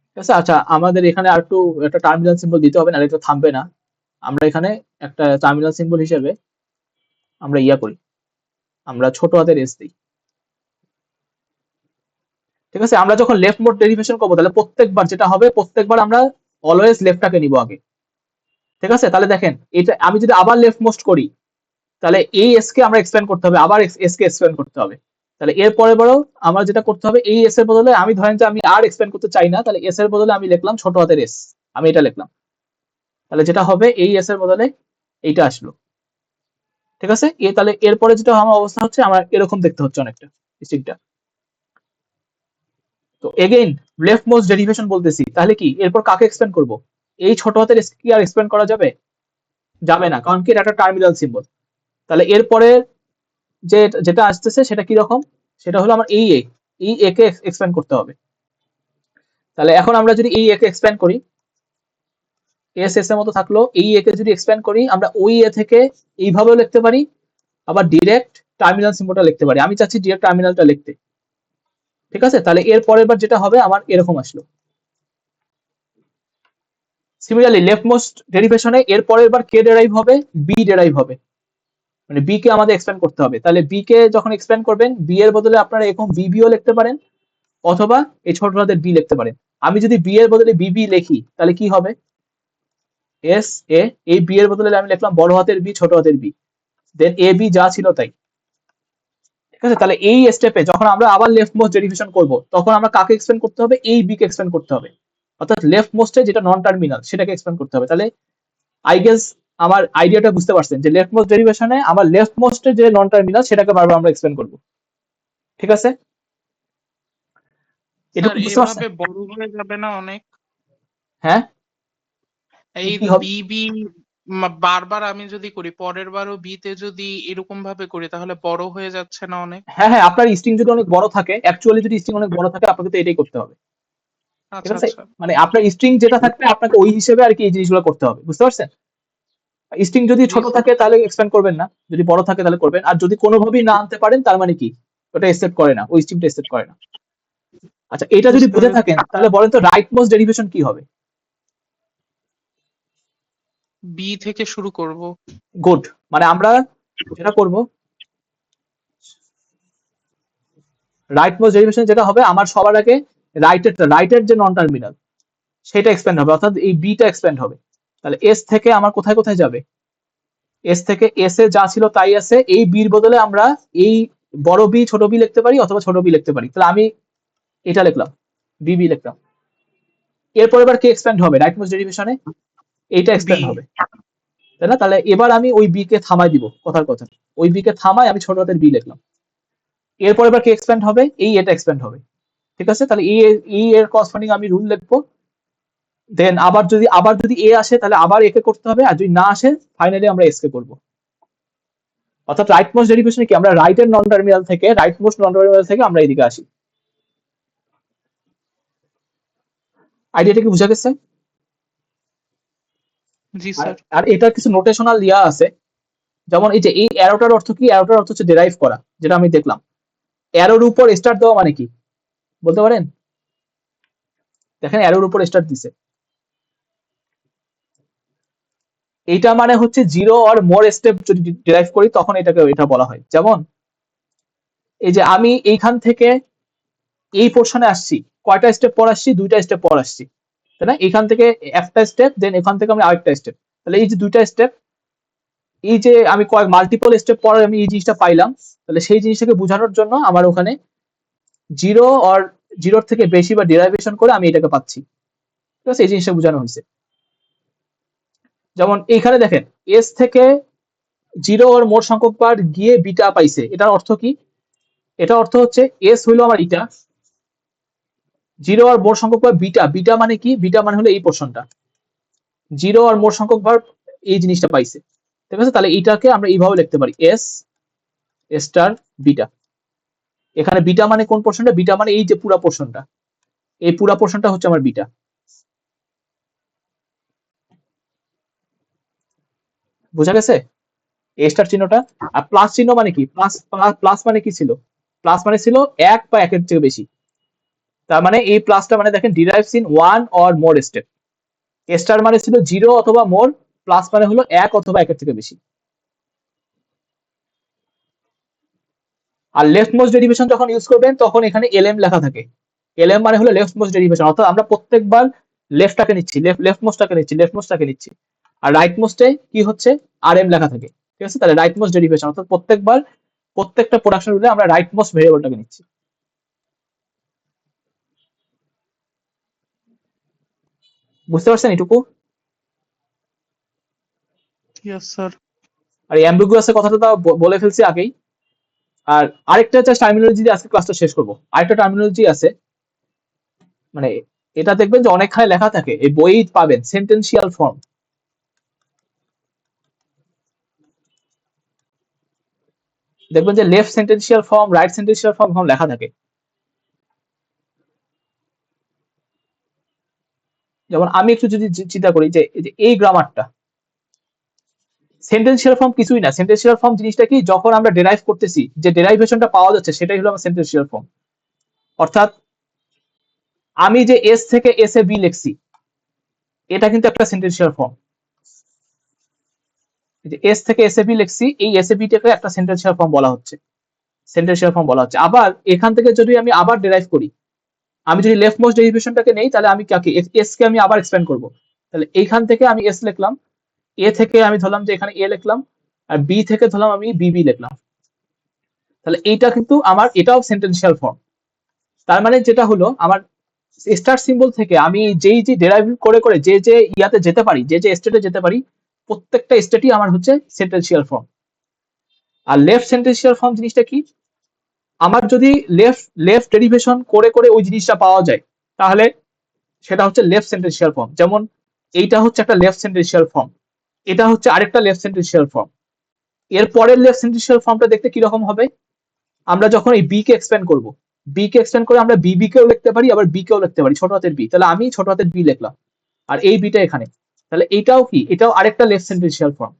ঠিক আছে? আচ্ছা আমাদের এখানে আর একটু একটা টার্মিনাল সিম্বল দিতে হবে, না এটা থামবে না। আমরা এখানে একটা টার্মিনাল সিম্বল হিসেবে আমরা ইয়া করি, আমরা ছোট হাতের এস দিই। ঠিক আছে, আমরা যখন লেফট মোস্ট ডেরিভেশন করবো তাহলে প্রত্যেকবার যেটা হবে, প্রত্যেকবার আমরা অলওয়েজ লেফটটাকে নিব আগে। ঠিক আছে, তাহলে দেখেন এটা আমি যদি আবার লেফট মোস্ট করি তাহলে এই এস কে আমরা এক্সপ্যান্ড করতে হবে, আবার এস কে এক্সপ্যান্ড করতে হবে। তাহলে এর পরের বারও আমরা যেটা করতে হবে, এই এস এর বদলে আমি ধরেন যে আমি আর এক্সপ্যান্ড করতে চাই না, তাহলে এস এর বদলে আমি লিখলাম ছোট হাতের এস, আমি এটা লিখলাম। তাহলে যেটা হবে এই এস এর বদলে এইটা আসলো। ঠিক আছে, তাহলে এরপরে যেটা আমার অবস্থা হচ্ছে আমার এরকম দেখতে হচ্ছে অনেকটা স্ট্রিংটা। তো এগেইন লেফট মোস্ট ডেরিভেশন বলতেছি, তাহলে কি এরপর কাকে এক্সপ্যান্ড করব? এই ছোট হাতের এস কি আর এক্সপ্যান্ড করা যাবে? যাবে না, কারণ কি এটা একটা টার্মিনাল সিম্বল। তাহলে এরপরে যেটা আসতেছে সেটা কি রকম? সেটা হলো আমার এই এ কে এক্সপ্যান্ড করতে হবে। তাহলে এখন আমরা যদি এই এ কে এক্সপ্যান্ড করি, এস এস এর মতো থাকলো, এই এ কে যদি এক্সপ্যান্ড করি আমরা ওই এ থেকে এইভাবেও লিখতে পারি, আবার ডিরেক্ট টার্মিনাল সিম্বলটা লিখতে পারি। আমি চাচ্ছি ডিরেক্ট টার্মিনালটা লিখতে। ঠিক আছে, তাহলে এর পরের বার যেটা হবে আমার এরকম আসলো। সিমিলারলি লেফট মোস্ট ডেরিভেশনে এর পরের বার কে ডেরাইভ হবে? বি ডেরাইভ হবে, মানে বি কে আমাদের এক্সপ্যান্ড করতে হবে। তাহলে বি কে যখন এক্সপ্যান্ড করবেন, বি এর বদলে আপনারা এরকম বিবিও লিখতে পারেন, অথবা এই ছোট হাতের বি লিখতে পারেন। আমি যদি বি এর বদলে বিবি লিখি তাহলে কি হবে? এস এ, এই বি এর বদলে আমি লিখলাম বড় হাতের বি ছোট হাতের বি, দেন এ বি যা ছিল তাই। ঠিক আছে, তাহলে এই স্টেপে যখন আমরা আবার লেফট মোস্ট ডেরিভেশন করব তখন আমরা কাকে এক্সপ্যান্ড করতে হবে? এই বি কে এক্সপ্যান্ড করতে হবে, অর্থাৎ লেফট মোস্টে যেটা নন টার্মিনাল সেটাকে এক্সপ্যান্ড করতে হবে। তাহলে আই গেস আমার আইডিয়াটা বুঝতে পারছেন যে লেফট মোস্ট ডেরিভেশনে আমার লেফট মোস্টের যে নন টার্মিনাল সেটাকে বারবার আমরা এক্সপ্যান্ড করব। ঠিক আছে, স্যার এটুকু বুঝতে পারছেন? এভাবে বড় হয়ে যাবে না অনেক? হ্যাঁ, এই কি হবে? বিবি বারবার আমি যদি করি, পরের বারও বি তে যদি এরকম ভাবে করি তাহলে বড় হয়ে যাচ্ছে না অনেক? হ্যাঁ হ্যাঁ, আপনার স্ট্রিং যদি অনেক বড় থাকে, অ্যাকচুয়ালি যদি স্ট্রিং অনেক বড় থাকে আপনাকে তো এটাই করতে হবে। ঠিক আচ্ছা আছে, আচ্ছা। মানে আপনার স্ট্রিং যেটা থাকবে আপনাকে ওই হিসেবে আর কি এই জিনিসগুলো করতে হবে, বুঝতে পারছেন? স্ট্রিং যদি জি ছোট স্যার। থাকে তাহলে এক্সপ্যান্ড করবেন না, যদি বড় থাকে তাহলে করবেন। আর যদি কোনোভাবেই না আনতে পারেন তার মানে কি ওটা অ্যাকসেপ্ট করে না, ওই স্ট্রিংটা অ্যাকসেপ্ট করে না। আচ্ছা, এটা যদি বুঝতে বুঝে পেরেছি। থাকেন তাহলে বলেন তো রাইট মোস্ট ডেরিভেশন কি হবে? বি থেকে শুরু করব। গুড, মানে আমরা যেটা করব, রাইট মোস্ট ডেরিভেশন যেটা হবে আমার সবার আগে রাইটের যে নন টার্মিনাল সেটা এক্সপ্যান্ড হবে, অর্থাৎ এই বিটা এক্সপ্যান্ড হবে। তাহলে এস থেকে আমার কোথায় কোথায় যাবে? এস থেকে এস এ যা ছিল তাই আছে, এই বির বদলে আমরা এই বড় বি ছোট বি লিখতে পারি, অথবা ছোট বি লিখতে পারি। তাহলে আমি এটা লিখলাম, বিবি লিখলাম। এরপর এবার কি এক্সপ্যান্ড হবে রাইট মোস্ট ডেরিভেশনে? এইটা বি। এক্সপ্যান্ড হবে, তাই না? তাহলে এবার আমি ওই বি কে থামাই দিব, কথার কথা ওই বি কে থামাই আমি ছোট হাতের বি লিখলাম। এরপর এবার কি এক্সপ্যান্ড হবে? এই এটা এক্সপ্যান্ড হবে। ঠিক আছে, তাহলে এই এর করসপন্ডিং আমি রুল লিখবো। দেন আবার যদি এ আসে তাহলে আবার একে করতে হবে, আর যদি না আসে ফাইনালি আমরা এস কে করবো। অর্থাৎ রাইট মোস্ট ডেরিভেশনে কি আমরা রাইট মোস্ট নন টার্মিনাল থেকে আমরা এদিকে আসি। আইডিয়াটা কি বুঝা গেছে? জি আর স্যার। আর এটা কিছু নোটেশনাল ইয়া আছে, যেমন এই যে এই অ্যারোটার অর্থ কি? অ্যারোটার অর্থ হচ্ছে ডেরাইভ করা, যেটা আমি দেখলাম। অ্যারোর উপর স্টার্ট দেওয়া মানে কি বলতে পারেন? দেখেন অ্যারোর উপর স্টার্ট দিছে, এইটা মানে হচ্ছে জিরো আর মোর স্টেপ যদি ডেরাইভ করি তখন এটা বলা হয়। যেমন এই যে আমি এইখান থেকে এই পোর্শনে আসছি, কয়টা স্টেপ পর আসছি? দুইটা স্টেপ পর আসছি, তাই না? এখান থেকে একটা স্টেপ, দেন এখান থেকে আমি আরেকটা স্টেপ। তাহলে এই যে দুইটা স্টেপ, এই যে আমি মাল্টিপল স্টেপ পরে আমি এই জিনিসটা পাইলাম, তাহলে সেই জিনিসটাকে বোঝানোর জন্য আমার ওখানে জিরো আর জিরোর থেকে বেশি বা ডেরাইভেশন করে আমি এটাকে পাচ্ছি। ঠিক আছে, এই জিনিসটা বোঝানো হয়েছে। যেমন এইখানে দেখেন এস থেকে জিরো আর মোট সংখ্যক বার গিয়ে বিটা পাইছে, এটার অর্থ কি? এটা অর্থ হচ্ছে এস হইলো আমার ইটা, জিরো আর মোট সংখ্যক বার বিটা, বিটা মানে কি? বিটা মানে হলো এই পোর্শনটা, জিরো আর মোট সংখ্যক বার এই জিনিসটা পাইছে। ঠিক আছে, তাহলে এটাকে আমরা এইভাবে লিখতে পারি এস স্টার বিটা। এখানে বিটা মানে কোন পোর্শনটা? বিটা মানে এই যে পুরা পোর্শনটা, এই পুরা পোর্শনটা হচ্ছে আমার বিটা। বোঝা গেছে এ স্টার চিহ্নটা? আর প্লাস চিহ্ন মানে কি? প্লাস মানে কি ছিল? প্লাস মানে ছিল এক বা একের থেকে বেশি। তার মানে এই প্লাসটা মানে দেখেন derives in one or more step. Star মানে ছিল জিরো অথবা মোর, প্লাস মানে হলো এক অথবা একের থেকে বেশি। আর লেফট মোস্ট ডেরিভেশন যখন ইউজ করবেন তখন এখানে এলএম লেখা থাকে, এলএম মানে হলো লেফট মোস্ট ডেরিভেশন, অর্থাৎ আমরা প্রত্যেকবার লেফটটাকে নিচ্ছি, লেফট মোস্টটাকে নিচ্ছি, আর রাইট মোস্টে কি হচ্ছে আরএম লেখা থাকে, ঠিক আছে? তাহলে রাইট মোস্ট ডেরিভেশন, অর্থাৎ প্রত্যেকবার প্রত্যেকটা প্রোডাকশন রুলে আমরা রাইট মোস্ট ভেরিয়েবলটাকে নিচ্ছি। বুঝতে পারছেন এটুকু? Yes sir. আর এই অ্যাম্বিগুয়াসের কথাটা তো বলে ফেলছি আগেই। আর আরেকটা জাস্ট টার্মিনোলজি দিয়ে আজকে ক্লাসটা শেষ করবো। আরেকটা টার্মিনোলজি আছে, মানে এটা দেখবেন যে অনেকখানে লেখা থাকে, এই বইই পাবেন, সেন্টেন্সিয়াল ফর্ম। দেখবেন যে left sentential form, right sentential form লেখা থাকে। যেমন আমি একটু যদি চিন্তা করি যে এই গ্রামারটা, সেন্টেন্সিয়াল ফর্ম কিছুই না। সেন্টেন্সিয়াল ফর্ম জিনিসটা কি, যখন আমরা ডেরাইভ করতেছি, যে ডেরাইভেশনটা পাওয়া যাচ্ছে সেটাই হলো আমার সেন্টেন্সিয়াল ফর্ম। অর্থাৎ আমি যে এস থেকে এস এ বি লিখছি, এটা কিন্তু একটা সেন্টেন্সিয়াল ফর্ম। এস থেকে এস এ বি লিখছি, এই এস এ বিটাকে একটা সেন্টেন্সিয়াল ফর্ম বলা হচ্ছে, আবার এখান থেকে যদি আমি আবার ডেরাইভ করি, আমি যদি লেফট মোস্ট ডেরিভেশনটাকে নেই, তাহলে আমি কাকে এস কে আমি আবার এক্সপ্যান্ড করব। তাহলে এইখান থেকে আমি এস লিখলাম, এ থেকে আমি ধরলাম যে এখানে এ লিখলাম, আর বি থেকে ধরলাম আমি বিবি লিখলাম। তাহলে এইটা কিন্তু আমার, এটাও সেন্টেন্সিয়াল ফর্ম। তার মানে যেটা হলো, আমার স্টার সিম্বল থেকে আমি যেই যে ডেরাইভ করে যে ইয়াতে যেতে পারি, যে স্টেটে যেতে পারি, প্রত্যেকটা স্টেটই আমার হচ্ছে সেন্টেন্সিয়াল ফর্ম। আর লেফট সেন্টেন্সিয়াল ফর্ম জিনিসটা কি, আমার যদি লেফট ডেরিভেশন করে ওই জিনিসটা পাওয়া যায়, তাহলে সেটা হচ্ছে লেফট সেন্টেন্সিয়াল ফর্ম। যেমন এইটা হচ্ছে একটা লেফট সেন্টেন্সিয়াল ফর্ম, এটা হচ্ছে আরেকটা লেফট সেন্টেন্সিয়াল ফর্ম। এর পরের লেফট সেন্টেন্সিয়াল ফর্মটা দেখতে কিরকম হবে, আমরা যখন এই বি কে এক্সপ্যান্ড করব, বি কে এক্সপ্যান্ড করে আমরা বিবি কেও লিখতে পারি, আবার বি কেও লিখতে পারি, ছোট হাতের বি। তাহলে আমি ছোট হাতের বি লিখলাম, আর এই বিটা এখানে, তাহলে এইটাও কি, এটাও আরেকটা লেফট সেন্টেন্সিয়াল ফর্ম।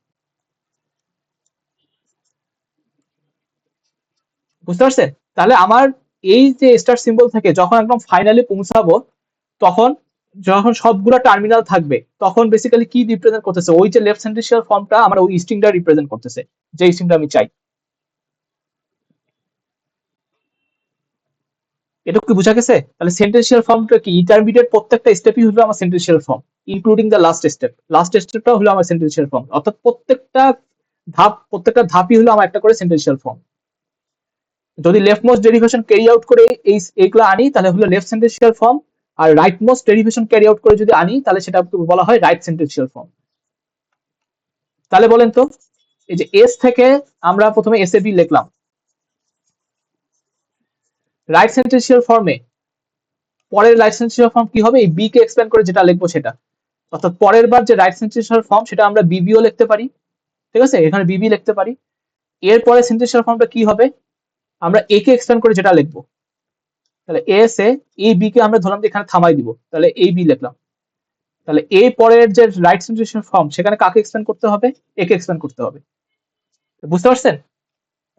বুঝতে পারছেন? তাহলে আমার এই যে স্টার সিম্বল থেকে যখন একদম ফাইনালি পৌঁছাবো, তখন যখন সবগুলো টার্মিনাল থাকবে, তখন বেসিক্যালি কি রিপ্রেজেন্ট করতেছে, ওই যে লেফট সেন্টেন্সিয়াল ফর্মটা আমার ওই স্ট্রিংটা রিপ্রেজেন্ট করতেছে, যে স্ট্রিংটা আমি চাই। এটা কি বোঝা গেছে? তাহলে সেন্টেন্সিয়াল ফর্মটা কি, ইন্টারমিডিয়েট প্রত্যেকটা স্টেপই হলো আমার sentential form, including the last স্টেপটা হলো আমার সেন্টেন্সিয়াল ফর্ম। অর্থাৎ প্রত্যেকটা ধাপই হলো আমার একটা করে সেন্টেন্সিয়াল ফর্ম। যদি left most derivation carry out করে এইগুলো আনি, তাহলে হলো লেফট সেন্টেন্সিয়াল ফর্ম। আর right most derivation carry out করে যদি আনি, তাহলে সেটা বলা হয় রাইট সেন্টেন্সিয়াল ফর্ম। তাহলে বলেন তো, এই যে এস থেকে আমরা প্রথমে এস এ বি লিখলাম, রাইট সেন্টেন্সিয়াল ফর্মে পরের রাইট সেন্টেন্সিয়াল ফর্ম কি হবে, এই বি কে এক্সপ্যান্ড করে যেটা লিখবো সেটা। অর্থাৎ পরের বার যে রাইট সেন্টেন্সিয়াল ফর্ম, সেটা আমরা বিবিও লিখতে পারি, ঠিক আছে? এখানে বিবি লিখতে পারি। এরপরে সেন্টেন্সিয়াল ফর্মটা কি হবে, আমরা এ কে এক্সপ্যান্ড করে যেটা লিখবো, তাহলে এস এ এই বি কে আমরা ধরলাম যে এখানে থামাই দিব, তাহলে এই বি লিখলাম। তাহলে এই পরের যে রাইট সেন্টেন্সিয়াল ফর্ম, সেখানে কাকে এক্সপ্যান্ড করতে হবে, এ কে এক্সপ্যান্ড করতে হবে। বুঝতে পারছেন?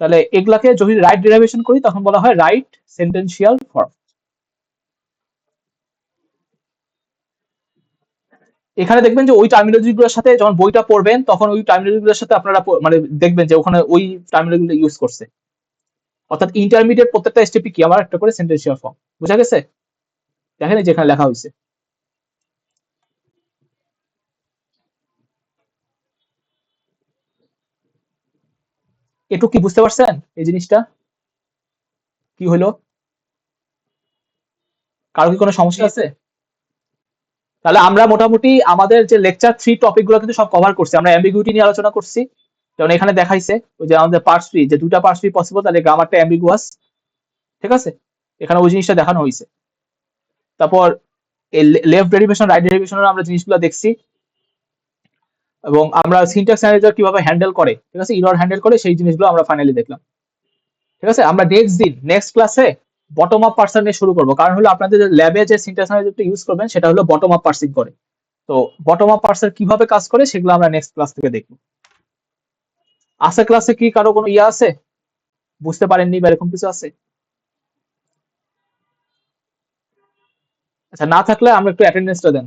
তাহলে এগুলাকে যদি রাইট ডেরিভেশন করি, তখন বলা হয় রাইট সেন্টেন্সিয়াল ফর্ম। এখানে দেখবেন যে ওই টার্মিনোলজি গুলোর সাথে যখন বইটা পড়বেন, তখন ওই টার্মিনোলজি গুলোর সাথে আপনারা মানে দেখবেন যে ওখানে ওই টার্মিনোলজি গুলো ইউজ করছে। অর্থাৎ ইন্টারমিডিয়েট প্রত্যেকটা স্টেপে কি আমার একটা করে সেন্টেন্সিয়াল ফর্ম। বুঝা গেছে? দেখেন এই যেখানে লেখা হয়েছে। একটু কি বুঝতে পারছেন এই জিনিসটা কি হলো? কারো কি কোনো সমস্যা আছে? তাহলে আমরা মোটামুটি আমাদের যে লেকচার 3 টপিক গুলো কিন্তু সব কভার করছি। আমরা অ্যাম্বিগুইটি নিয়ে আলোচনা করছি, যেমন এখানে দেখাইছে ওই যে আমাদের পার্টস ফ্রি, যে দুটা পার্টস ফ্রি পসিবল, তাহলে গ্রামারটা অ্যাম্বিগুয়াস, ঠিক আছে? এখানে ওই জিনিসটা দেখানো হয়েছে। তারপর এই লেফট ডেরিভেশন, রাইট ডেরিভেশনের আমরা জিনিসগুলো দেখছি, এবং আমরা সিনট্যাক্স ম্যানেজার কিভাবে হ্যান্ডেল করে, ঠিক আছে, ইরর হ্যান্ডেল করে, সেই জিনিসগুলো আমরা ফাইনালি দেখলাম। ঠিক আছে, আমরা নেক্সট ক্লাসে বটম আপ পার্সন নিয়ে শুরু করবো, কারণ হলো আপনাদের ল্যাবে যে সিনট্যাক্স ম্যানেজারটা ইউজ করবেন, সেটা হলো বটম আপ পার্সিং করে। তো বটম আপ পার্সার কিভাবে কাজ করে, সেগুলো আমরা নেক্সট ক্লাস থেকে দেখবো। আজকের ক্লাসে কি কারো কোনো ইয়ে আছে, বুঝতে পারেননি বা এরকম কিছু আছে? আচ্ছা, না থাকলে আমরা একটু অ্যাটেন্ডেন্সটা দেন।